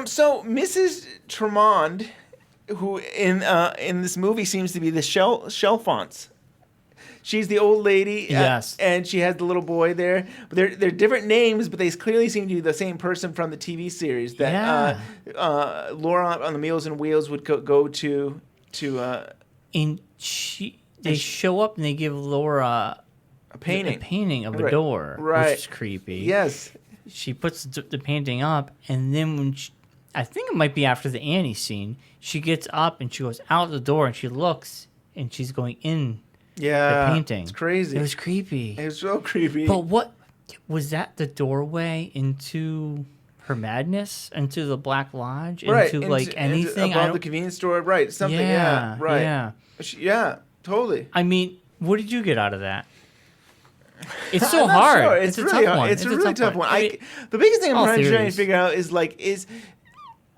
So Mrs. Tremond, who in this movie seems to be the Chalfonts. She's the old lady, yes, and she has the little boy there. But they're different names, but they clearly seem to be the same person from the TV series that Laura on the Meals and Wheels would go to. And they show up and they give Laura a painting of a door, right? Which is creepy. Yes. She puts the painting up, and then when I think it might be after the Annie scene, she gets up and she goes out the door and she looks and she's going in the painting. It's crazy. It was creepy. It was so creepy. But what was that? The doorway into her madness, into the Black Lodge, into anything above the convenience store, right? Something, right? Yeah, totally. I mean, what did you get out of that? It's so hard. Sure. It's a really tough one. It's a really tough one. The biggest thing I'm trying to figure out is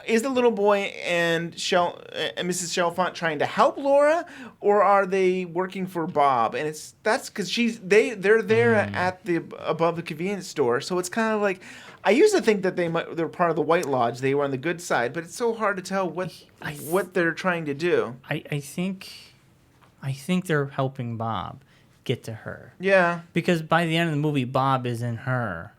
is the little boy and Mrs. Chalfant trying to help Laura, or are they working for Bob? And that's because they're there at the above the convenience store, so it's kind of like I used to think that they're part of the White Lodge. They were on the good side, but it's so hard to tell what they're trying to do. I think they're helping Bob get to her. Yeah, because by the end of the movie, Bob is in her.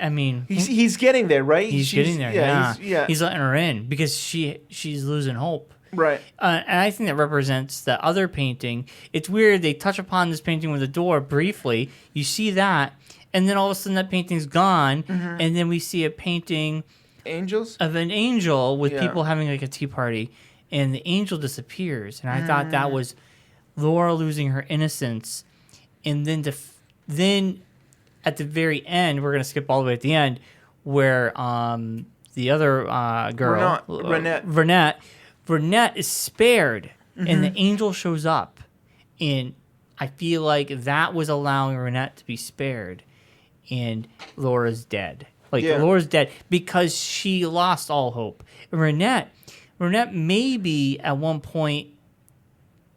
I mean, he's getting there, right? He's getting there. Yeah, he's letting her in because she's losing hope. Right. And I think that represents the other painting. It's weird. They touch upon this painting with a door briefly. You see that, and then all of a sudden that painting's gone, and then we see a painting of an angel with people having like a tea party, and the angel disappears. And I thought that was Laura losing her innocence, and then at the very end, we're gonna skip all the way at the end, where the other girl, Vernette is spared, and the angel shows up, and I feel like that was allowing Vernette to be spared, and Laura's dead. Laura's dead because she lost all hope. And Vernette maybe at one point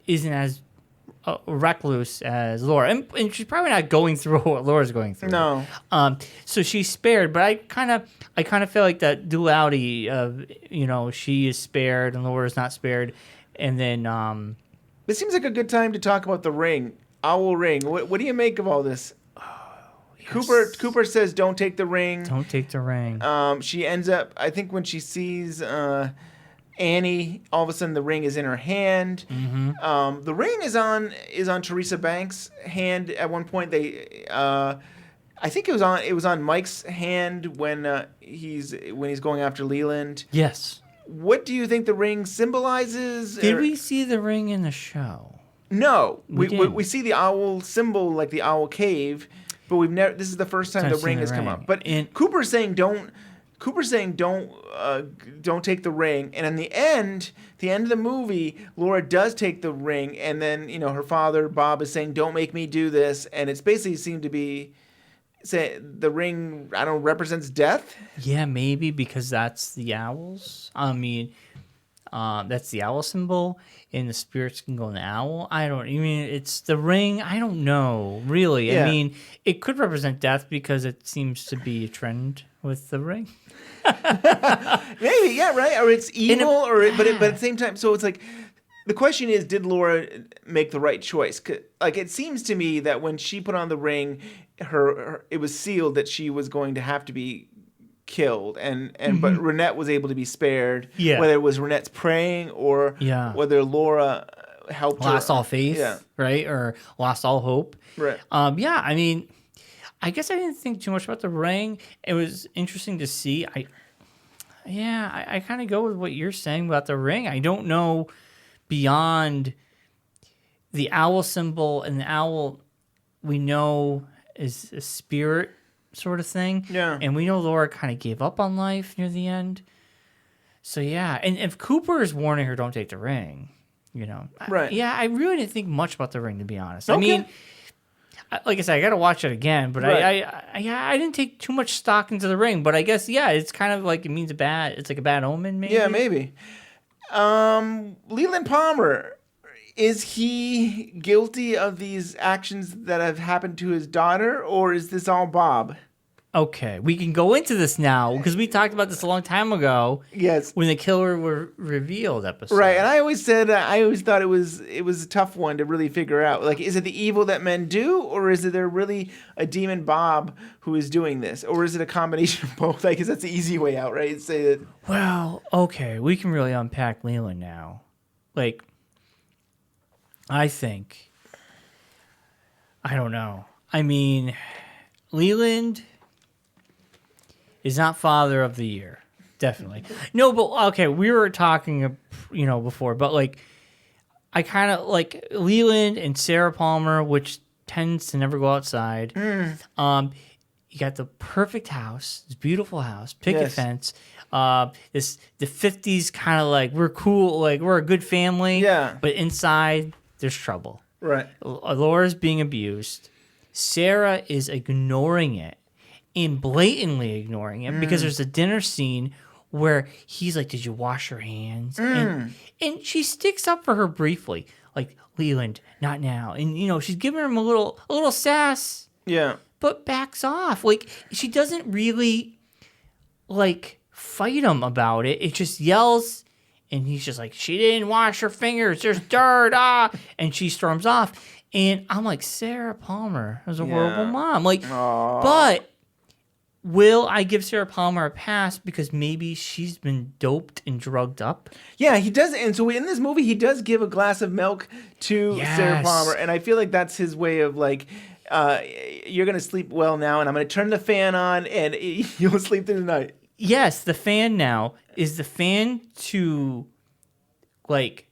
isn't as recluse as Laura, and she's probably not going through what Laura's going through. No. So she's spared, but I kind of feel like that duality of she is spared and Laura's not spared, and then it seems like a good time to talk about the ring, owl ring. What do you make of all this? Yes. Cooper says, "Don't take the ring." Don't take the ring. She ends up, I think, when she sees Annie, all of a sudden the ring is in her hand. The ring is on Teresa Banks' hand at one point. I think it was on Mike's hand when he's going after Leland. Yes. What do you think the ring symbolizes? Did we see the ring in the show? No, we see the owl symbol, like the owl cave, but we've never. This is the first time the ring has come up. But Cooper's saying don't take the ring, and in the end of the movie, Laura does take the ring, and then her father Bob is saying, "Don't make me do this," and it's basically seemed to be say the ring represents death. Yeah, maybe because that's the owls. I mean, that's the owl symbol, and the spirits can go in the owl. It's the ring. I don't know really. Yeah. I mean, it could represent death because it seems to be a trend with the ring. Maybe, yeah, right. Or it's evil, but at the same time, so it's like the question is, did Laura make the right choice? Like it seems to me that when she put on the ring, it was sealed that she was going to have to be killed, but Rinette was able to be spared. Yeah. Whether it was Rinette's praying or whether Laura helped lost all faith, right, or lost all hope, right? Yeah. I mean, I guess I didn't think too much about the ring. It was interesting to see. I kind of go with what you're saying about the ring. I don't know beyond the owl symbol, and the owl we know is a spirit sort of thing. Yeah. And we know Laura kind of gave up on life near the end. So yeah, and if Cooper is warning her, don't take the ring, right? I really didn't think much about the ring, to be honest. Okay. I mean, like I said, I got to watch it again, but right. I didn't take too much stock into the ring, but I guess it's kind of like it means it's like a bad omen, maybe. Yeah, maybe. Leland Palmer, is he guilty of these actions that have happened to his daughter, or is this all Bob? Okay, we can go into this now because we talked about this a long time ago. Yes, when the killer were revealed episode. Right, and I always thought it was a tough one to really figure out. Like, is it the evil that men do, or is it there really a demon Bob who is doing this, or is it a combination of both? I guess that's the easy way out, right? Say that. Well, okay, we can really unpack Leland now. Like, I don't know. I mean, Leland is not father of the year. Definitely. No, but okay, we were talking, before, but like, I kind of like Leland and Sarah Palmer, which tends to never go outside. You got the perfect house, this beautiful house, picket fence. The 50s kind of like, we're cool, like we're a good family. Yeah. But inside, there's trouble. Right. Laura's being abused. Sarah is ignoring it. And blatantly ignoring it because there's a dinner scene where he's like, "Did you wash your hands?" And she sticks up for her briefly, like, "Leland, not now." And she's giving him a little sass. Yeah. But backs off. Like, she doesn't really like fight him about it. It just yells, and he's just like, "She didn't wash her fingers. There's dirt." And she storms off. And I'm like, Sarah Palmer was a horrible mom. Like, but will I give Sarah Palmer a pass because maybe she's been doped and drugged up? Yeah, he does. And so in this movie, he does give a glass of milk to Sarah Palmer. And I feel like that's his way of like, you're going to sleep well now, and I'm going to turn the fan on, and you'll sleep through the night. Yes, the fan now. Is the fan to, like,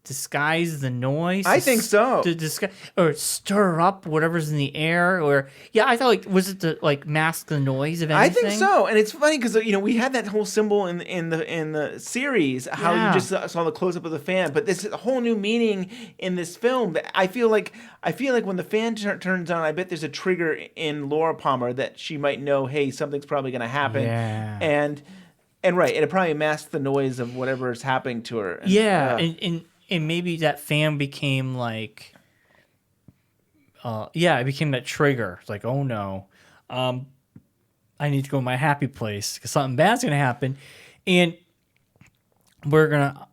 disguise the noise? I think so. To disguise or stir up whatever's in the air, or I thought, like, was it to like mask the noise of anything? I think so, and it's funny because we had that whole symbol in the series, how you just saw the close up of the fan, but this is a whole new meaning in this film. I feel like when the fan turns on, I bet there's a trigger in Laura Palmer that she might know, hey, something's probably going to happen, and right, and it probably masks the noise of whatever is happening to her. And maybe that fan became like, it became that trigger. It's like, oh no, I need to go to my happy place because something bad's going to happen. And we're going to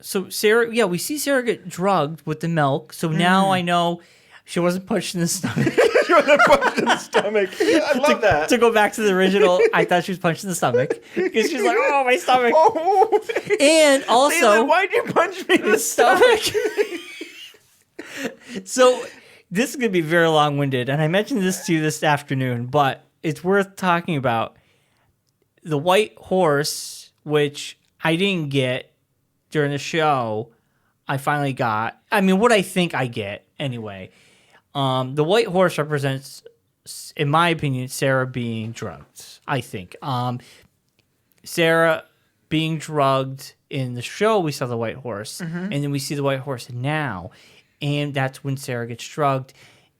so Sarah, we see Sarah get drugged with the milk. So now I know she wasn't punched in the stomach. She wasn't punched in the stomach. I love that. To go back to the original, I thought she was punched in the stomach because she's like, "Oh, my stomach!" Oh. And also, Leland, why'd you punch me in the stomach? So this is gonna be very long-winded, and I mentioned this to you this afternoon, but it's worth talking about. The white horse, which I didn't get during the show, I finally got. I mean, what I think I get anyway. The white horse represents, in my opinion, Sarah being drugged. I think Sarah being drugged in the show, we saw the white horse, and then we see the white horse now, and that's when Sarah gets drugged.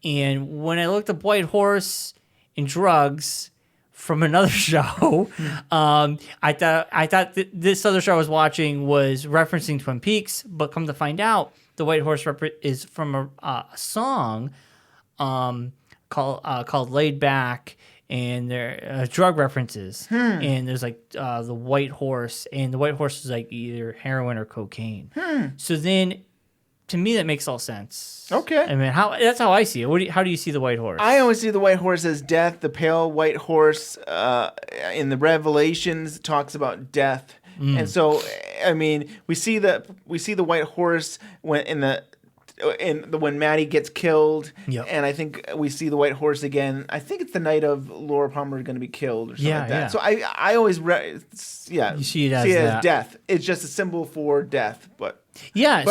And when I looked up white horse and drugs from another show, I thought this other show I was watching was referencing Twin Peaks, but come to find out, the white horse is from a song called "Laid Back," and there drug references, and there's like the white horse, and the white horse is like either heroin or cocaine. So then, to me, that makes all sense. Okay, I mean, that's how I see it. How do you see the white horse? I always see the white horse as death. The pale white horse in the Revelations talks about death. And so, I mean, we see the white horse when Maddie gets killed, and I think we see the white horse again. I think it's the night of Laura Palmer going to be killed or something like that. So I always you see it as death. It's just a symbol for death, but I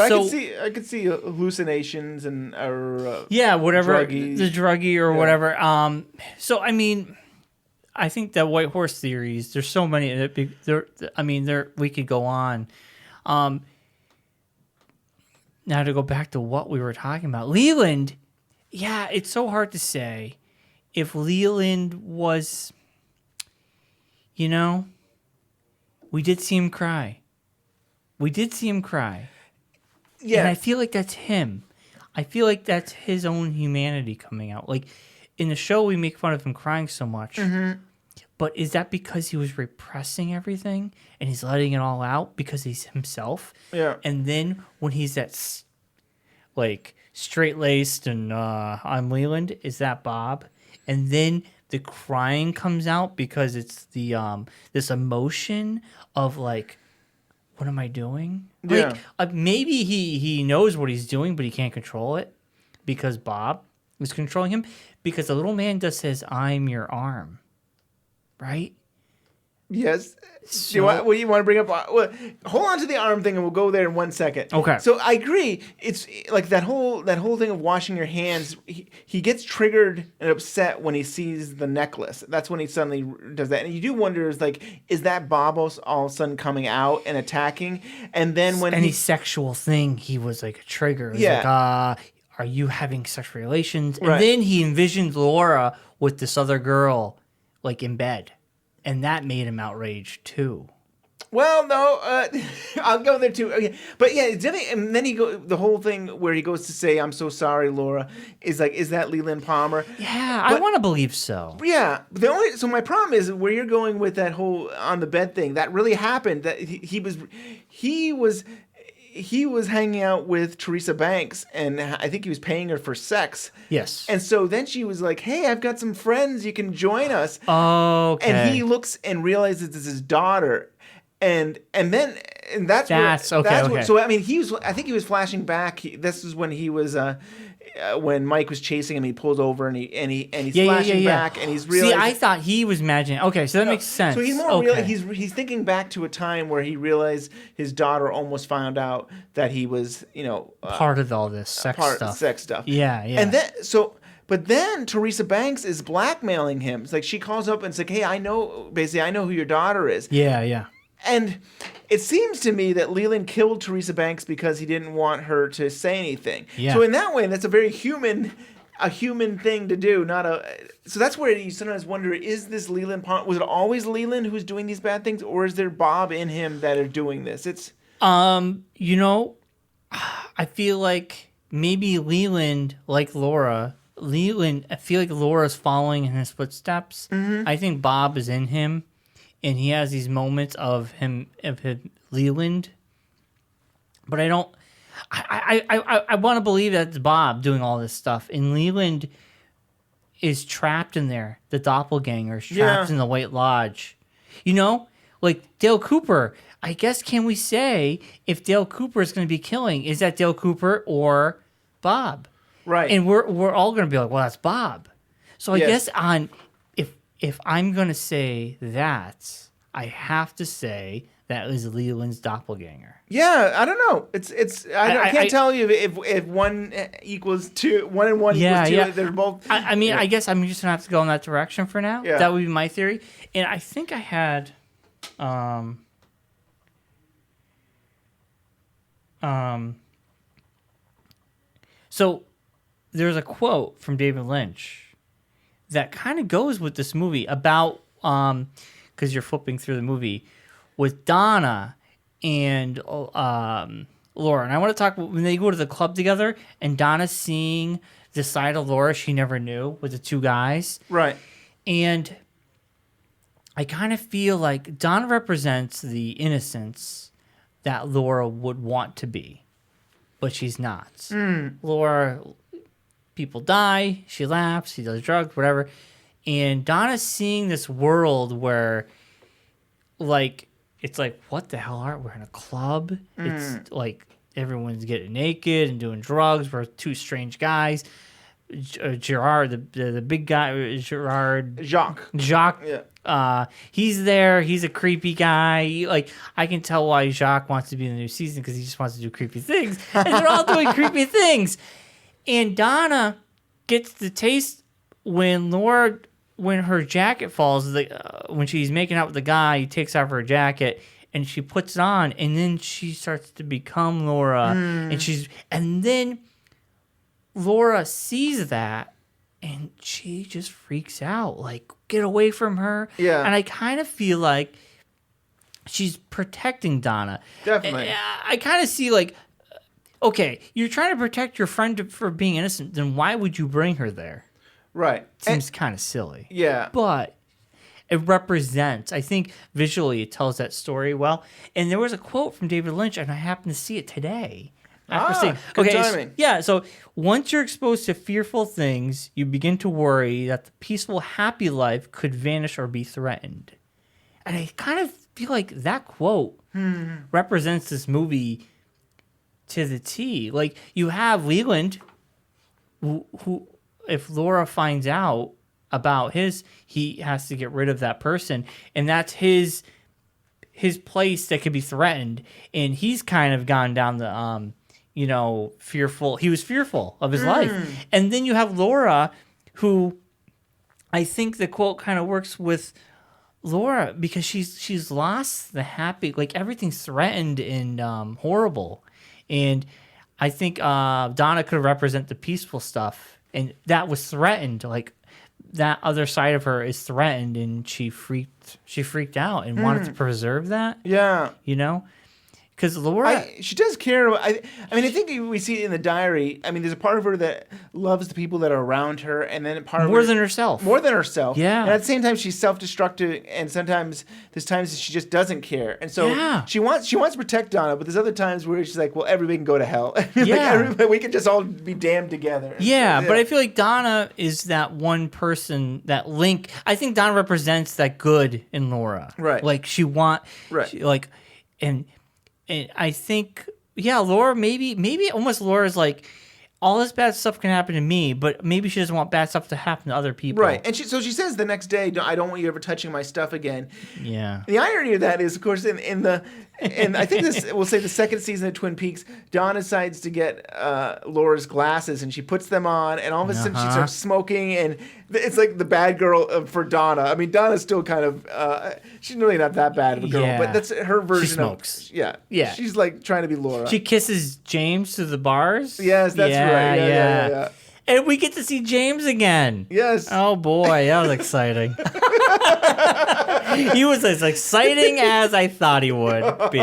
could see hallucinations and whatever druggies. The druggie or whatever. So I mean, I think that white horse theories. There's so many. We could go on. Now to go back to what we were talking about, Leland. Yeah, it's so hard to say if Leland was. We did see him cry. Yeah, and I feel like that's him. I feel like that's his own humanity coming out. Like in the show, we make fun of him crying so much. But is that because he was repressing everything and he's letting it all out because he's himself? Yeah. And then when he's that straight-laced and I'm Leland, is that Bob? And then the crying comes out because it's the this emotion of like, what am I doing? Yeah. Like maybe he knows what he's doing, but he can't control it because Bob is controlling him. Because the little man just says, "I'm your arm." Right? Yes. So, you want to bring up? Hold on to the arm thing, and we'll go there in 1 second. Okay. So I agree. It's like that whole thing of washing your hands. He gets triggered and upset when he sees the necklace. That's when he suddenly does that, and you do wonder, is that Bob all of a sudden coming out and attacking? And then when any sexual thing, he was like a trigger. It was like, are you having sexual relations? And then he envisioned Laura with this other girl, like in bed, and that made him outraged too. Well, no, I'll go there too. Okay. But yeah, it's definitely, and then the whole thing where he goes to say, "I'm so sorry, Laura," is like, is that Leland Palmer? Yeah, I want to believe so. Yeah, so my problem is where you're going with that whole on the bed thing. That really happened. That he was hanging out with Teresa Banks, and I think he was paying her for sex. Yes. And so then she was like, "Hey, I've got some friends. You can join us." Okay. And he looks and realizes it's his daughter. And that's okay. So I mean, I think he was flashing back. This is when he was when Mike was chasing him. He pulls over and he's flashing back, and he's realizing. See, I thought he was imagining. Okay, so that makes sense. So he's more he's thinking back to a time where he realized his daughter almost found out that he was part of all this sex stuff. Yeah. And then But then Teresa Banks is blackmailing him. It's like she calls up and it's like, "Hey, I know who your daughter is." Yeah. And it seems to me that Leland killed Teresa Banks because he didn't want her to say anything. Yeah. So in that way, that's a very human thing to do. So that's where you sometimes wonder: is this Leland? Was it always Leland who's doing these bad things, or is there Bob in him that are doing this? It's I feel like maybe Leland, like Laura. I feel like Laura's following in his footsteps. Mm-hmm. I think Bob is in him. And he has these moments of him Leland, but I don't. I want to believe that it's Bob doing all this stuff, and Leland is trapped in there. The doppelganger is trapped in the White Lodge. Like Dale Cooper. I guess can we say if Dale Cooper is going to be killing, is that Dale Cooper or Bob? Right. And we're all going to be like, well, that's Bob. So I guess if I'm going to say that, I have to say that was Leland's doppelganger. Yeah, I don't know. I can't tell you if 1 equals 2, 1 and 1 equals 2. Yeah. They're both. I guess I'm just going to have to go in that direction for now. Yeah. That would be my theory. And I think I had... So there's a quote from David Lynch that kind of goes with this movie about because you're flipping through the movie with Donna and Laura, and I want to talk when they go to the club together and Donna's seeing the side of Laura she never knew with the two guys, right? And I kind of feel like Donna represents the innocence that Laura would want to be, but she's not. Laura. People die, she laughs, she does drugs, whatever. And Donna's seeing this world where, like, it's like, what the hell are we? We're in a club. It's like everyone's getting naked and doing drugs. We're two strange guys. Gerard, the big guy, Jacques. Yeah. He's there. He's a creepy guy. Like, I can tell why Jacques wants to be in the new season because he just wants to do creepy things. And they're all doing creepy things. And Donna gets the taste when her jacket falls, when she's making out with the guy, he takes off her jacket and she puts it on, and then she starts to become Laura, and then Laura sees that and she just freaks out, like, get away from her. Yeah. And I kind of feel like she's protecting Donna. Definitely. I kind of see like, okay, you're trying to protect your friend for being innocent, then why would you bring her there? Right. Seems kind of silly. Yeah. But it represents, I think visually it tells that story well. And there was a quote from David Lynch, and I happened to see it today. Good timing. So once you're exposed to fearful things, you begin to worry that the peaceful, happy life could vanish or be threatened. And I kind of feel like that quote represents this movie to the T. Like, you have Leland, who if Laura finds out about he has to get rid of that person, and that's his place that could be threatened, and he's kind of gone down the fearful. He was fearful of his life, and then you have Laura, who I think the quote kind of works with Laura because she's lost the happy, like everything's threatened and horrible. And I think Donna could represent the peaceful stuff, and that was threatened. Like that other side of her is threatened, and she freaked out and wanted to preserve that. Yeah. You know? Because Laura... she does care. I mean, I think we see it in the diary. I mean, there's a part of her that loves the people that are around her, and then part of More her... than herself. More than herself. Yeah. And at the same time, she's self-destructive, and sometimes there's times she just doesn't care. And so she wants to protect Donna, but there's other times where she's like, well, everybody can go to hell. We can just all be damned together. Yeah, but I feel like Donna is that one person, that link. I think Donna represents that good in Laura. Right. Like, And I think, Laura, maybe almost Laura's like, all this bad stuff can happen to me, but maybe she doesn't want bad stuff to happen to other people. Right. And so she says the next day, I don't want you ever touching my stuff again. Yeah. The irony of that is, of course, and I think we'll say the second season of Twin Peaks, Dawn decides to get Laura's glasses, and she puts them on, and all of a sudden she starts smoking, and it's like the bad girl for Donna. I mean, Donna's still kind of, she's really not that bad of a girl, but that's her version she smokes. Yeah. She's like trying to be Laura. She kisses James through the bars. Yes, that's right. Yeah. And we get to see James again. Yes. Oh, boy. That was exciting. He was as exciting as I thought he would be.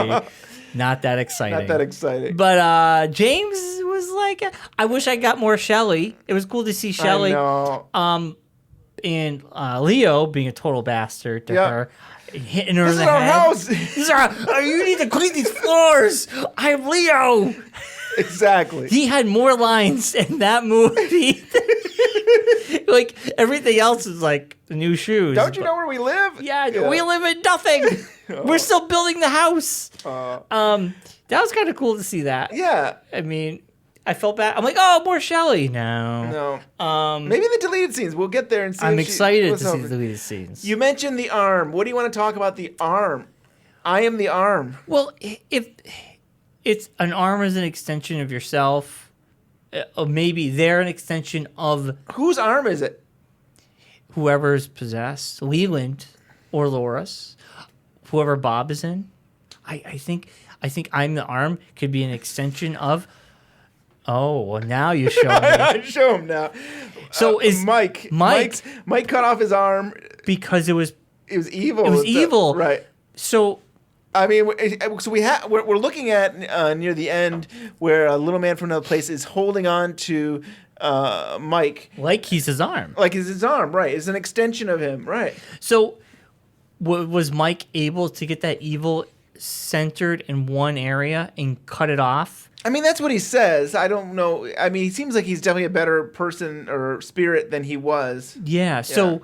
Not that exciting. But James was like, I wish I got more Shelley. It was cool to see Shelley. I know. And Leo being a total bastard to her. Hitting her in the head. This is our house. You need to clean these floors. I'm Leo. Exactly. He had more lines in that movie. Like, everything else is like new shoes. Don't you know where we live? Yeah, we live in nothing. We're still building the house. That was kind of cool to see that. Yeah. I mean, I felt bad. I'm like, oh, more Shelley. No. Maybe the deleted scenes. We'll get there and see. I'm excited to see the deleted scenes. You mentioned the arm. What do you want to talk about the arm? I am the arm. Well, if it's an arm as an extension of yourself, or maybe they're an extension of... Whose arm is it? Whoever's possessed. Leland or Loris. Whoever Bob is in. I think I'm the arm could be an extension of... Oh, well, now you show me. I show him now. So is Mike cut off his arm because it was evil. It was evil, right? So, I mean, we're looking at near the end where a little man from another place is holding on to Mike, like he's his arm, right? It's an extension of him, right? So, was Mike able to get that evil centered in one area and cut it off? I mean, that's what he says. I don't know. I mean, he seems like he's definitely a better person or spirit than he was. Yeah. So,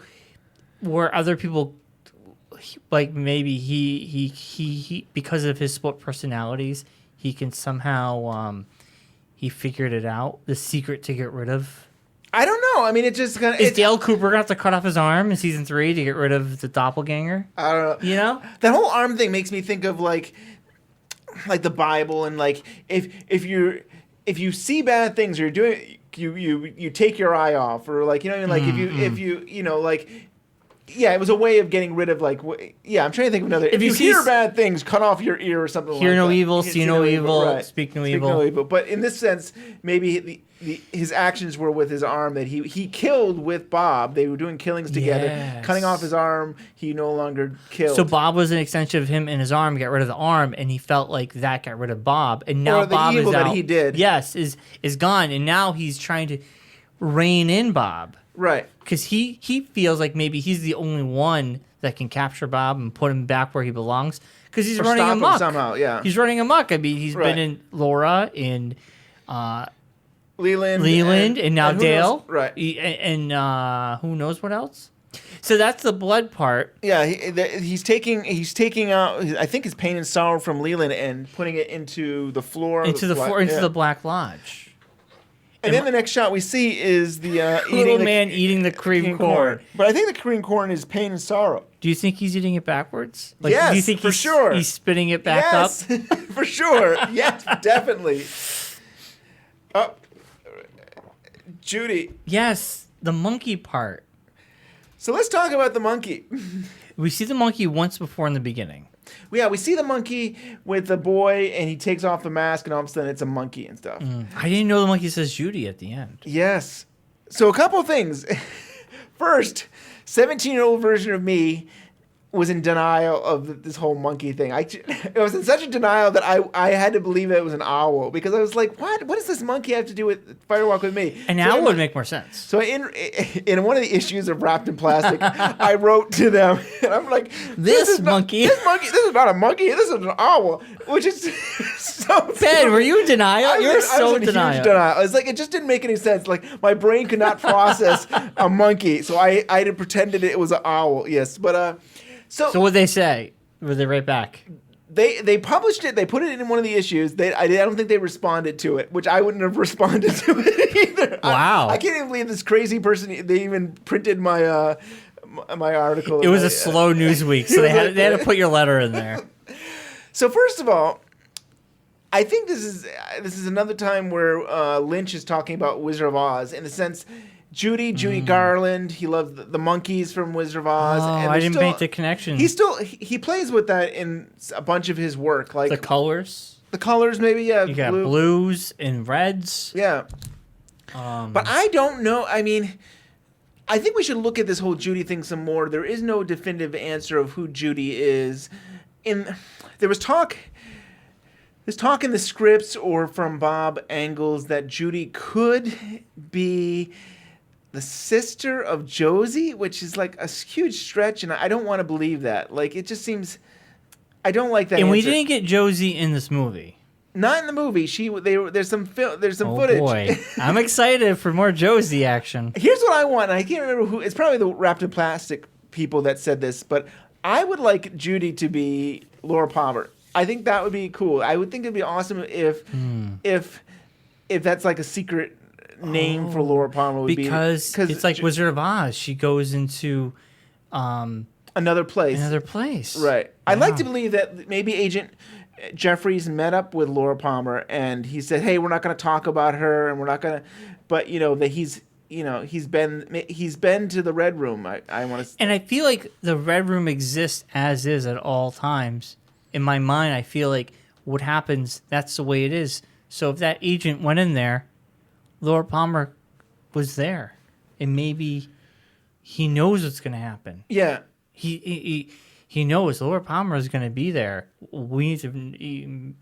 were other people like maybe he because of his split personalities, he can somehow he figured it out, the secret to get rid of. I don't know. I mean, it just kind of... Is Dale Cooper going to have to cut off his arm in season 3 to get rid of the doppelganger? I don't know. You know? That whole arm thing makes me think of like the Bible, and like if you see bad things or you're doing, you take your eye off, or like, you know what I mean? Like if you know, like, yeah, it was a way of getting rid of like, I'm trying to think of another. If you hear bad things, cut off your ear or something. Hear like no that. evil, see no evil, right. Speak no evil. But in this sense, maybe his actions were with his arm that he killed with Bob. They were doing killings together. Yes. Cutting off his arm, he no longer killed. So Bob was an extension of him and his arm, got rid of the arm, and he felt like that got rid of Bob. And now or the Bob evil is out. that he did. Yes, is gone, and now he's trying to rein in Bob. Right. Because he feels like maybe he's the only one that can capture Bob and put him back where he belongs. Because he's running amok. Him somehow, yeah. He's running amok. I mean, he's been in Laura, in Leland, and now Dale. Right. And who knows what else? So that's the blood part. Yeah, he's taking out, I think, his pain and sorrow from Leland and putting it into the floor. Into the Black Lodge. And then the next shot we see is the little man eating the cream corn. But I think the cream corn is pain and sorrow. Do you think he's eating it backwards? Like, yes, do you think for sure. He's spitting it back up? For sure. Yes, definitely. Oh, Judy. Yes, the monkey part. So let's talk about the monkey. We see the monkey once before in the beginning. Yeah, we see the monkey with the boy, and he takes off the mask, and all of a sudden it's a monkey and stuff. I didn't know the monkey says Judy at the end. Yes. So a couple of things. First, 17-year-old version of me was in denial of this whole monkey thing. I was in such a denial that I had to believe that it was an owl because I was like, what does this monkey have to do with Firewalk with Me? An owl would make more sense. So in one of the issues of Wrapped in Plastic, I wrote to them and I'm like, this monkey, this is not a monkey, this is an owl, which is so Ben, were you in denial? You're so in denial. Huge denial. It's like it just didn't make any sense. Like my brain could not process a monkey, so I had pretended it was an owl. Yes, but So what'd they say? Were they right back? They published it. They put it in one of the issues. I don't think they responded to it, which I wouldn't have responded to it either. Wow! I can't even believe this crazy person. They even printed my my article. It was a slow news week, so they had to put your letter in there. So first of all, I think this is another time where Lynch is talking about Wizard of Oz in the sense. Judy Garland. He loved the monkeys from Wizard of Oz. Oh, and I didn't make the connection. He plays with that in a bunch of his work, like the colors. The colors, maybe, yeah. You got blues and reds. Yeah. But I don't know. I mean, I think we should look at this whole Judy thing some more. There is no definitive answer of who Judy is. There's talk in the scripts or from Bob Engels that Judy could be the sister of Josie, which is like a huge stretch, and I don't want to believe that. Like, it just seems... I don't like that And answer. we didn't get Josie in this movie. Not in the movie. There's some footage. Boy. I'm excited for more Josie action. Here's what I want. I can't remember who... It's probably the Wrapped in Plastic people that said this, but I would like Judy to be Laura Palmer. I think that would be cool. I would think it'd be awesome if that's like a secret name for Laura Palmer would because it's like Wizard of Oz. She goes into another place. Right. I'd like to believe that maybe Agent Jeffries met up with Laura Palmer and he said, "Hey, we're not going to talk about her, and we're not going to," but that he's been to the Red Room. I want to, and I feel like the Red Room exists as is at all times. In my mind, I feel like what happens, that's the way it is. So if that agent went in there, Laura Palmer was there, and maybe he knows what's going to happen. Yeah, he knows Laura Palmer is going to be there. We need to.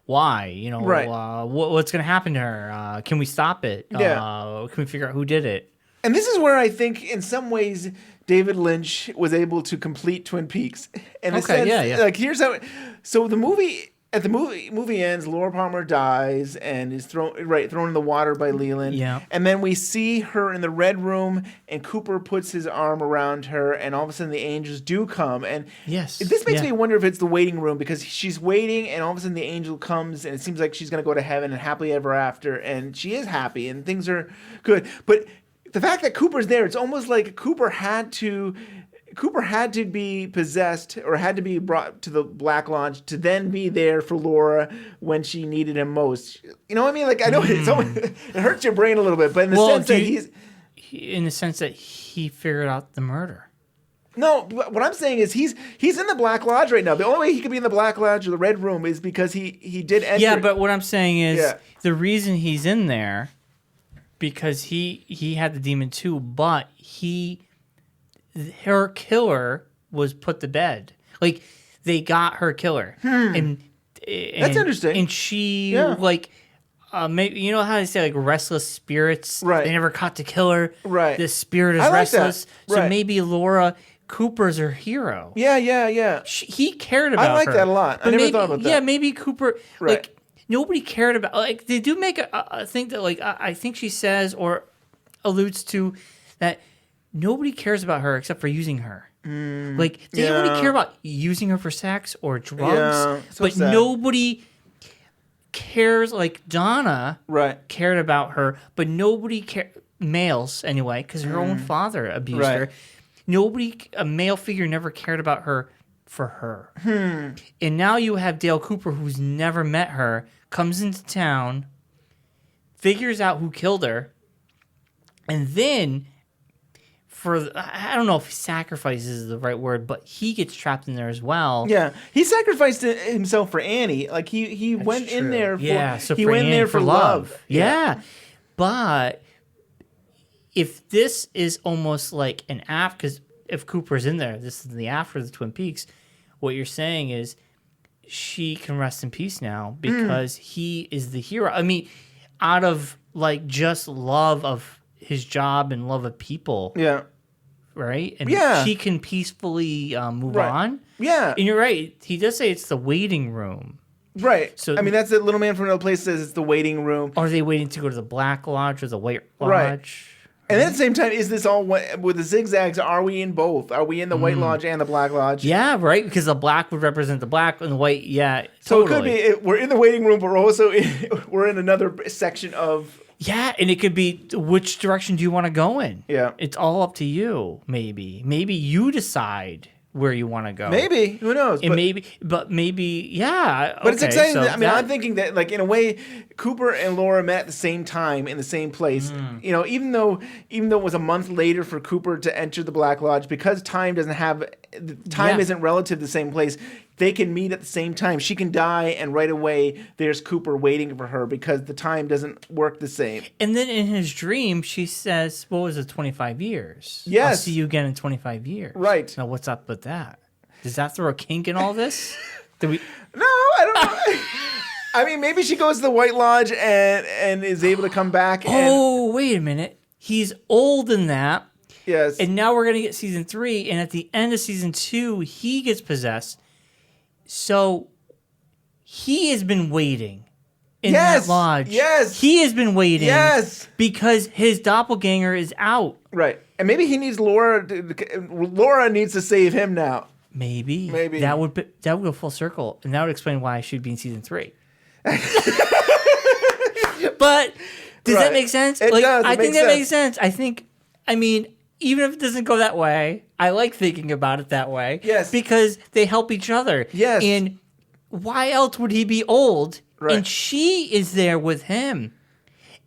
Why? Right. What's going to happen to her? Can we stop it? Yeah. Can we figure out who did it? And this is where I think, in some ways, David Lynch was able to complete Twin Peaks. In a sense, like here's how. So the movie. At the movie ends, Laura Palmer dies and is thrown in the water by Leland. Yeah. And then we see her in the Red Room, and Cooper puts his arm around her, and all of a sudden the angels do come. And this makes me wonder if it's the waiting room, because she's waiting, and all of a sudden the angel comes, and it seems like she's going to go to heaven and happily ever after, and she is happy, and things are good. But the fact that Cooper's there, it's almost like Cooper had to be possessed or had to be brought to the Black Lodge to then be there for Laura when she needed him most. You know what I mean? Like, I know it hurts your brain a little bit, but in the sense that he figured out the murder. No, what I'm saying is he's in the Black Lodge right now. The only way he could be in the Black Lodge or the Red Room is because he did enter. Yeah, but what I'm saying is the reason he's in there, because he had the demon too, but her killer was put to bed. Like, they got her killer. And that's interesting. And she, maybe, you know how they say, like, restless spirits? Right. They never caught the killer. Right. The spirit is restless. Right. So maybe Laura Cooper's her hero. Yeah. He cared about her. I like that a lot. I never thought about that. Yeah, maybe Cooper, like, nobody cared about, like, they do make a thing that, like, I think she says or alludes to that nobody cares about her except for using her. Like, they don't really care about using her for sex or drugs, but nobody cares. Like, Donna cared about her, but nobody males anyway, because her own father abused her. A male figure never cared about her for her. And now you have Dale Cooper, who's never met her, comes into town, figures out who killed her, and then... I don't know if sacrifices is the right word, but he gets trapped in there as well. Yeah, he sacrificed himself for Annie. Like he went in there for love. Yeah, but if this is almost like an after, because if Cooper's in there, this is the after the Twin Peaks, what you're saying is she can rest in peace now because he is the hero. I mean, out of like just love of his job and love of people. Yeah. Right? And Yeah. she can peacefully move Right. on. Yeah. And you're right. He does say it's the waiting room. Right. So- I mean, that's the little man from another place says it's the waiting room. Are they waiting to go to the Black Lodge or the White Lodge? Right. And then at the same time, is this all with the zigzags? Are we in both? Are we in the White Lodge and the Black Lodge? Yeah, right. Because the black would represent the black, and the white, yeah. So totally. it could be we're in the waiting room, but we're also we're in another section of. Yeah, and it could be which direction do you want to go in? Yeah. It's all up to you. Maybe you decide where you want to go. Maybe, who knows? And maybe, yeah. But it's okay, exciting. so I'm thinking that, like, in a way, Cooper and Laura met at the same time in the same place. You know, even though it was a month later for Cooper to enter the Black Lodge, because time isn't relative to the same place. They can meet at the same time. She can die, and right away there's Cooper waiting for her because the time doesn't work the same. And then in his dream, she says, "What was it? 25 years? Yes. I'll see you again in 25 years." Right. Now, what's up with that? Does that throw a kink in all this? No, I don't know. I mean, maybe she goes to the White Lodge and is able to come back. Oh, wait a minute. He's old in that. Yes. And now we're going to get season 3. And at the end of season 2, he gets possessed. So he has been waiting in that lodge. Yes. He has been waiting. Yes. Because his doppelganger is out. Right. And maybe he needs Laura. Laura needs to save him now. Maybe. Maybe. That would go full circle. And that would explain why I should be in season 3. But does that make sense? It does. I think that makes sense. I mean, even if it doesn't go that way, I like thinking about it that way. Yes. Because they help each other. Yes. And why else would he be old? Right. And she is there with him.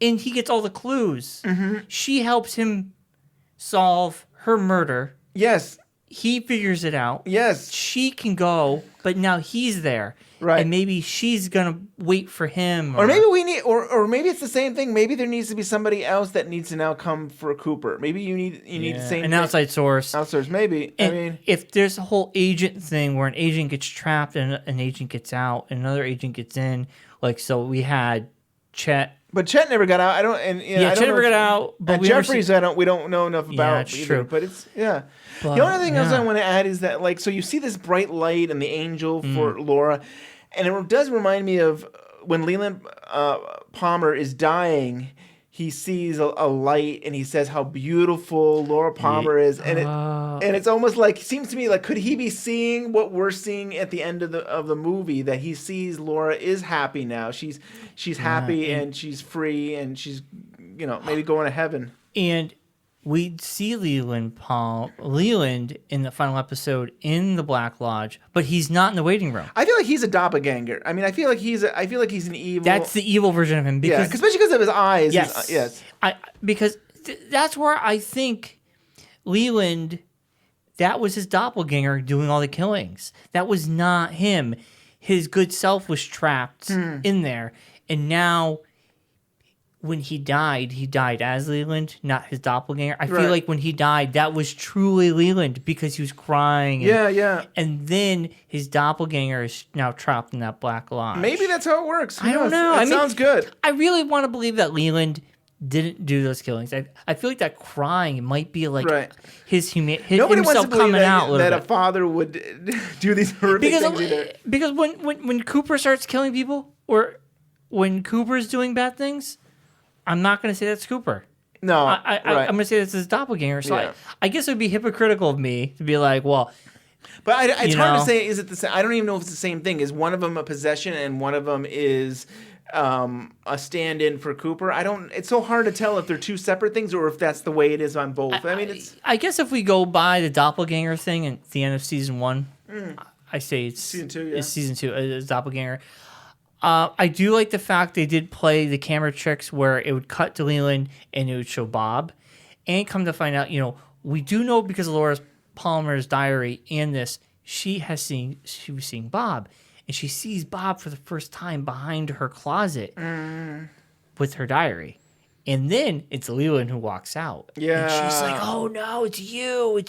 And he gets all the clues. Mm-hmm. She helps him solve her murder. Yes. He figures it out. Yes. She can go, but now he's there. Right. And maybe she's going to wait for him. Or maybe we need, or maybe it's the same thing. Maybe there needs to be somebody else that needs to now come for Cooper. Maybe you need the same an thing. outside source. Outsource, maybe. And I mean, if there's a whole agent thing where an agent gets trapped and an agent gets out and another agent gets in, like, so we had Chet. but Chet never got out. I don't, and I don't Chet know never got out. But And we Jeffries, we don't know enough about. it's either, true. But it's the But, only thing else yeah. I want to add is that, like, so you see this bright light and the angel for Laura, and it does remind me of when Leland Palmer is dying. He sees a light and he says how beautiful Laura Palmer is, and it's almost like, it seems to me like, could he be seeing what we're seeing at the end of the movie, that he sees Laura is happy now. She's happy and she's free and she's maybe going to heaven. And we see Leland in the final episode in the Black Lodge, but he's not in the waiting room. I feel like he's a doppelganger. I mean, I feel like he's an evil. That's the evil version of him. Because, especially because of his eyes. Yes. Yes. Because that's where I think Leland, that was his doppelganger doing all the killings. That was not him. His good self was trapped in there. And now, when he died as Leland, not his doppelganger. I feel like when he died, that was truly Leland because he was crying. And then his doppelganger is now trapped in that Black Lodge. Maybe that's how it works. I don't know. That sounds good. I really want to believe that Leland didn't do those killings. I feel like that crying might be like his Nobody wants to himself believe coming out a little that bit. A father would do these horrific things either. Because when Cooper starts killing people, or when Cooper's doing bad things, I'm not going to say that's Cooper. No, I'm going to say that's his doppelganger. So I guess it would be hypocritical of me to be like, well... But it's hard to say, is it the same? I don't even know if it's the same thing. Is one of them a possession and one of them is a stand-in for Cooper? It's so hard to tell if they're two separate things or if that's the way it is on both. I guess if we go by the doppelganger thing at the end of season 1, I say it's season 2, it's season 2, it's doppelganger. I do like the fact they did play the camera tricks where it would cut to Leland and it would show Bob. And come to find out, we do know because of Laura Palmer's diary and this, she was seeing Bob. And she sees Bob for the first time behind her closet with her diary. And then it's Leland who walks out. Yeah. And she's like, oh no, it's you.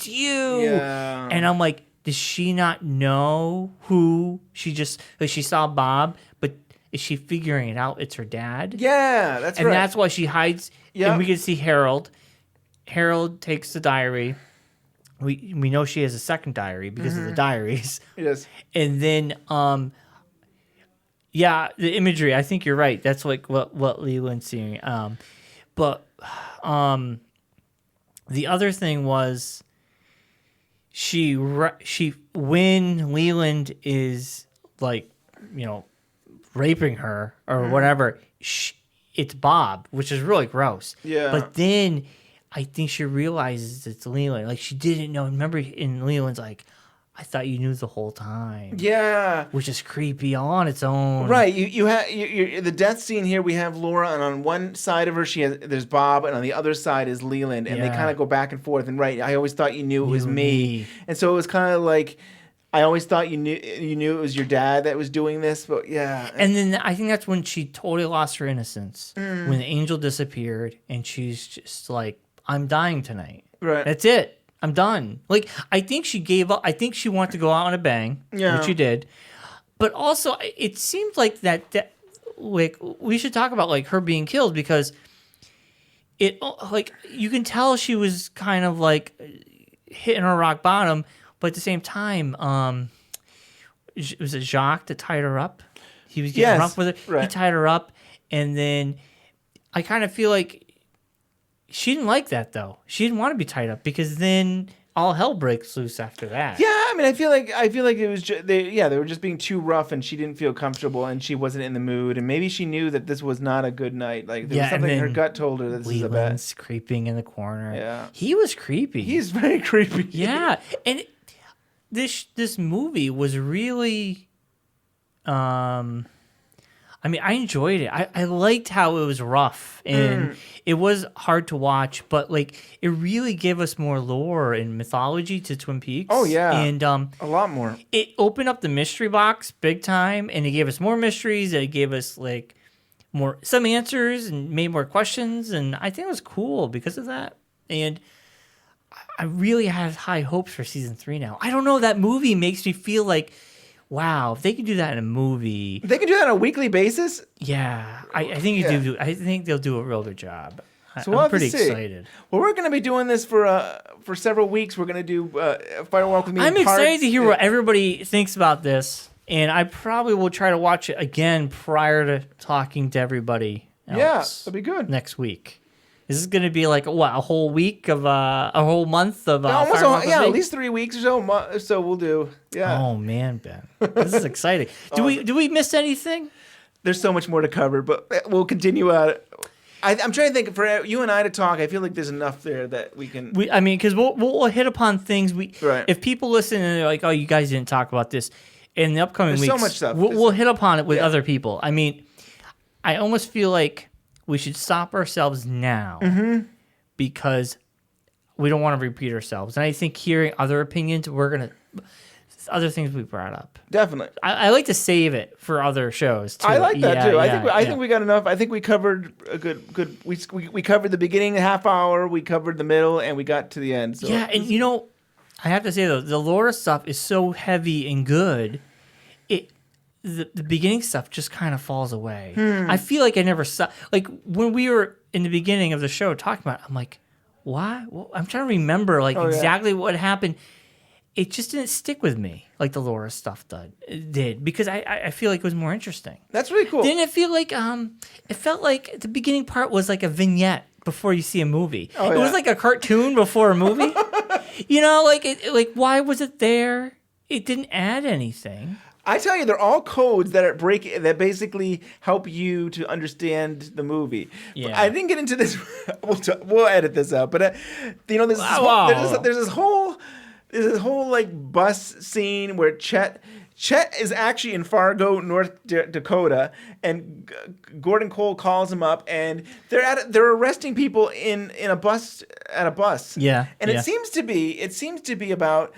Yeah. And I'm like, does she not know who she just, like she saw Bob, but is she figuring it out? It's her dad? Yeah, that's right. And that's why she hides. Yeah. And we can see Harold. Harold takes the diary. We know she has a second diary because of the diaries. Yes. And then, yeah, the imagery, I think you're right. That's like what Leland's seeing. But the other thing was when Leland is like, raping her or whatever, it's Bob, which is really gross. Yeah. But then I think she realizes it's Leland. Like she didn't know. Remember, in Leland's like, I thought you knew the whole time. Yeah. Which is creepy all on its own. Right. You have the death scene here. We have Laura, and on one side of her, there's Bob, and on the other side is Leland, and they kind of go back and forth. And right, I always thought you knew it was me, and so it was kind of like I always thought you knew it was your dad that was doing this. But yeah. And then I think that's when she totally lost her innocence. When the angel disappeared, and she's just like, "I'm dying tonight. Right. That's it. I'm done." Like, I think she gave up. I think she wanted to go out on a bang, which she did. But also, it seemed like that like, we should talk about, like, her being killed because it, like, you can tell she was kind of, like, hitting her rock bottom, but at the same time, was it Jacques that tied her up? He was getting rough with her. Right. He tied her up, and then I kind of feel like she didn't like that, though. She didn't want to be tied up because then all hell breaks loose after that. Yeah, I mean, I feel like it was they were just being too rough, and she didn't feel comfortable, and she wasn't in the mood, and maybe she knew that this was not a good night. Like there was something her gut told her that this is a bad. Leland's creeping in the corner. Yeah, he was creepy. He's very creepy. Yeah, and this movie was really, I mean, I enjoyed it. I liked how it was rough and it was hard to watch, but like it really gave us more lore and mythology to Twin Peaks. Oh yeah, and a lot more. It opened up the mystery box big time, and it gave us more mysteries. It gave us like some answers and made more questions, and I think it was cool because of that. And I really have high hopes for season 3 now. I don't know. That movie makes me feel like, wow, if they could do that in a movie. They can do that on a weekly basis? Yeah. I think I think they'll do a real good job. So we'll I'm pretty excited. Well, we're going to be doing this for several weeks. We're going to do Firewalk with Me. I'm excited to hear what everybody thinks about this, and I probably will try to watch it again prior to talking to everybody else. Yeah, that'd be good. Next week. Is this going to be like a whole week of a whole month of at least 3 weeks or so. So we'll do. Yeah. Oh man, Ben, this is exciting. Do we miss anything? There's so much more to cover, but we'll continue. I'm trying to think for you and I to talk. I feel like there's enough there that we can. I mean, because we'll hit upon things. Right. If people listen and they're like, "Oh, you guys didn't talk about this," in the upcoming there's weeks, so much stuff. We'll hit upon it with other people. I mean, I almost feel like we should stop ourselves now because we don't want to repeat ourselves. And I think hearing other opinions, other things we brought up. Definitely. I like to save it for other shows too. I like that too. I think we got enough. I think we covered a good. We covered the beginning half hour. We covered the middle, and we got to the end. So. Yeah, and I have to say though, the lore stuff is so heavy and good. The beginning stuff just kind of falls away. I feel like I never saw, like when we were in the beginning of the show talking about it, I'm like, why? Well, I'm trying to remember exactly what happened. It just didn't stick with me like the Laura stuff did because I feel like it was more interesting. That's really cool. Didn't it feel like it felt like the beginning part was like a vignette before you see a movie. It was like a cartoon before a movie. Like why was it there? It didn't add anything. I tell you, they're all codes that that basically help you to understand the movie. Yeah. I didn't get into this. We'll edit this out, but there's this whole like bus scene where Chet is actually in Fargo, North Dakota, and Gordon Cole calls him up, and they're arresting people in a bus at a bus. Yeah, and it seems to be about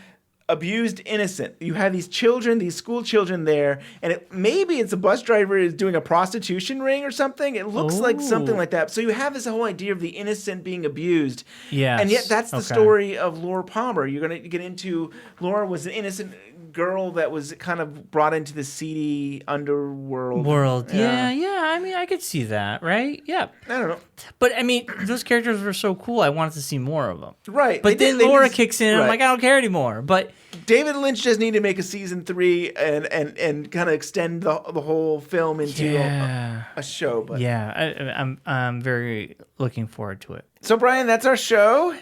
abused innocent. You have these children, these school children there, and maybe it's a bus driver is doing a prostitution ring or something. It looks like something like that. So you have this whole idea of the innocent being abused. Yes. And yet that's the story of Laura Palmer. You're going to get into Laura was an innocent girl that was kind of brought into the seedy underworld. Yeah. I mean, I could see that, right? Yeah. I don't know. But, I mean, those characters were so cool. I wanted to see more of them. Right. But then Laura kicks in, and I'm like, I don't care anymore. But David Lynch just need to make a season 3 and kind of extend the whole film into a show. But I'm very looking forward to it. So, Bryon, that's our show.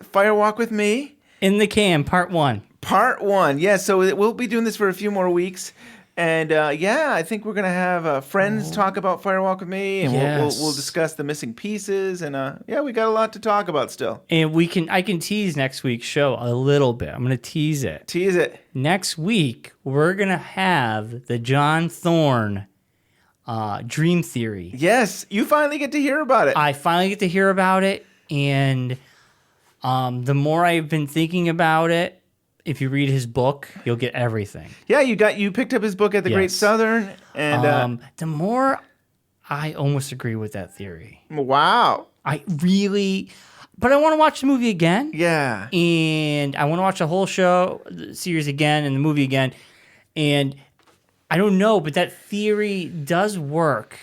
Fire Walk with Me. In the Can, Part 1. Part 1. Yeah, so we'll be doing this for a few more weeks. And I think we're gonna have friends talk about Firewalk with Me, and we'll discuss the missing pieces, and we got a lot to talk about still. And I can tease next week's show a little bit. I'm gonna tease it. Next week we're gonna have the John Thorne Dream Theory. Yes, you finally get to hear about it. I finally get to hear about it, and the more I've been thinking about it. If you read his book, you'll get everything. Yeah, you picked up his book at the Great Southern, and the more I almost agree with that theory. Wow, but I want to watch the movie again. Yeah, and I want to watch the whole show, the series again, and the movie again. And I don't know, but that theory does work.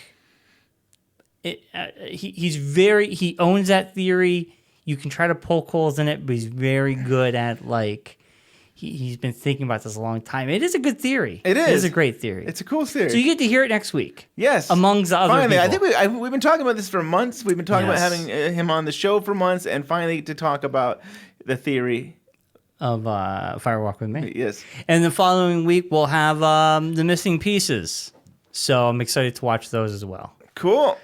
He owns that theory. You can try to poke holes in it, but he's very good at He's been thinking about this a long time. It is a good theory. It is. It is a great theory. It's a cool theory. So you get to hear it next week. Yes. Amongst the other people. I think we've been talking about this for months. We've been talking about having him on the show for months, and finally to talk about the theory of Firewalk with Me. Yes. And the following week, we'll have the missing pieces. So I'm excited to watch those as well. Cool.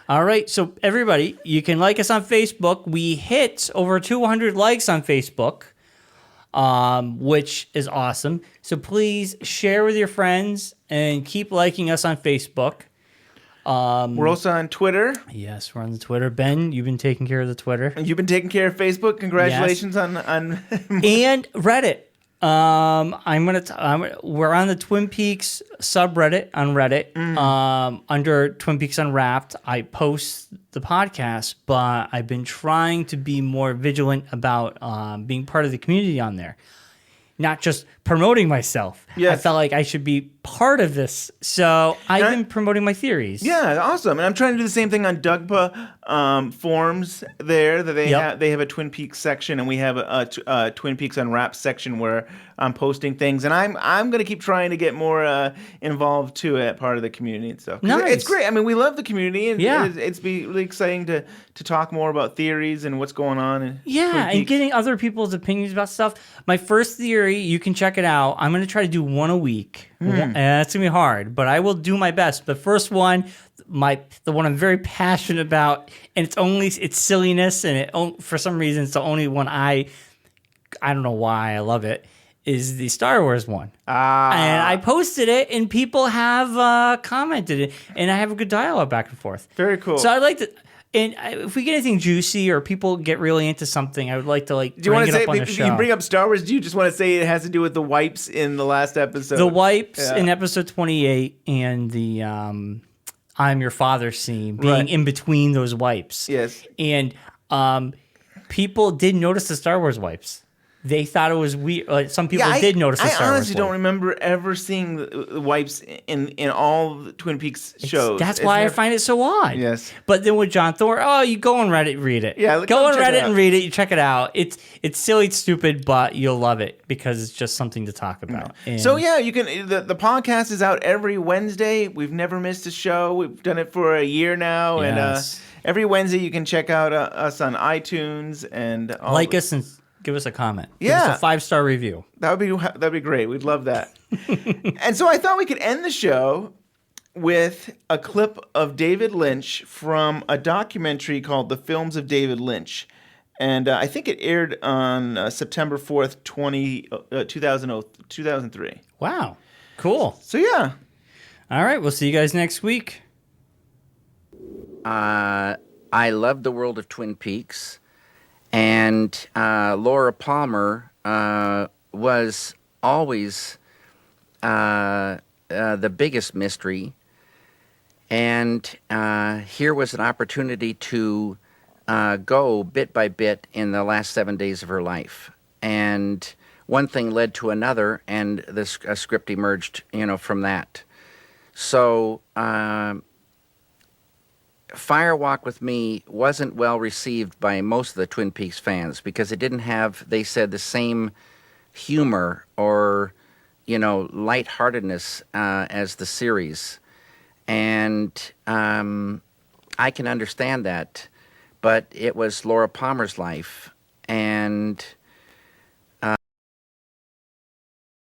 All right. So everybody, you can like us on Facebook. We hit over 200 likes on Facebook. Which is awesome. So please share with your friends and keep liking us on Facebook. We're also on Twitter. Yes, we're on the Twitter. Ben, you've been taking care of the Twitter. You've been taking care of Facebook. Congratulations on and Reddit. We're on the Twin Peaks subreddit on Reddit. Under Twin Peaks Unwrapped, I post the podcast, but I've been trying to be more vigilant about being part of the community on there, not just promoting myself. Yes. I felt like I should be part of this, so I've been promoting my theories. Yeah, awesome. And I'm trying to do the same thing on DUGPA forums there. That they have a Twin Peaks section, and we have a Twin Peaks Unwrapped section where I'm posting things, and I'm going to keep trying to get more involved too at part of the community and stuff. Nice. It's great. I mean, we love the community, and it's be really exciting to talk more about theories and what's going on. And getting other people's opinions about stuff. My first theory, you can check it out. I'm going to try to do one a week. And that's going to be hard, but I will do my best. The first one, the one I'm very passionate about, and it's silliness, and for some reason it's the only one I don't know why I love it, is the Star Wars one. And I posted it, and people have commented it, and I have a good dialogue back and forth. Very cool. So I'd like to... And if we get anything juicy or people get really into something, I would like to do you want to say, up on the show. You bring up Star Wars, do you just want to say it has to do with the wipes in the last episode? The wipes in episode 28 and the I'm Your Father scene being in between those wipes. Yes. And people did notice the Star Wars wipes. They thought it was weird. Some people did notice the Star Wars. I honestly don't remember ever seeing the wipes in all the Twin Peaks shows. That's why I find it so odd. Yes. But then with John Thorne, you go on Reddit, read it. Yeah, go on Reddit and read it. You check it out. It's silly, it's stupid, but you'll love it because it's just something to talk about. So you can. The podcast is out every Wednesday. We've never missed a show. We've done it for a year now, and every Wednesday you can check out us on iTunes and us and. Give us a comment. Yeah. Give us a 5-star review. That'd be great. We'd love that. And so I thought we could end the show with a clip of David Lynch from a documentary called The Films of David Lynch. And I think it aired on September 4th, 2003. Wow. Cool. So, yeah. All right. We'll see you guys next week. I love the world of Twin Peaks. And Laura Palmer was always the biggest mystery. And here was an opportunity to go bit by bit in the last 7 days of her life. And one thing led to another, and a script emerged, from that. So Fire Walk with Me wasn't well received by most of the Twin Peaks fans because it didn't have, they said, the same humor or, lightheartedness as the series. And I can understand that, but it was Laura Palmer's life, and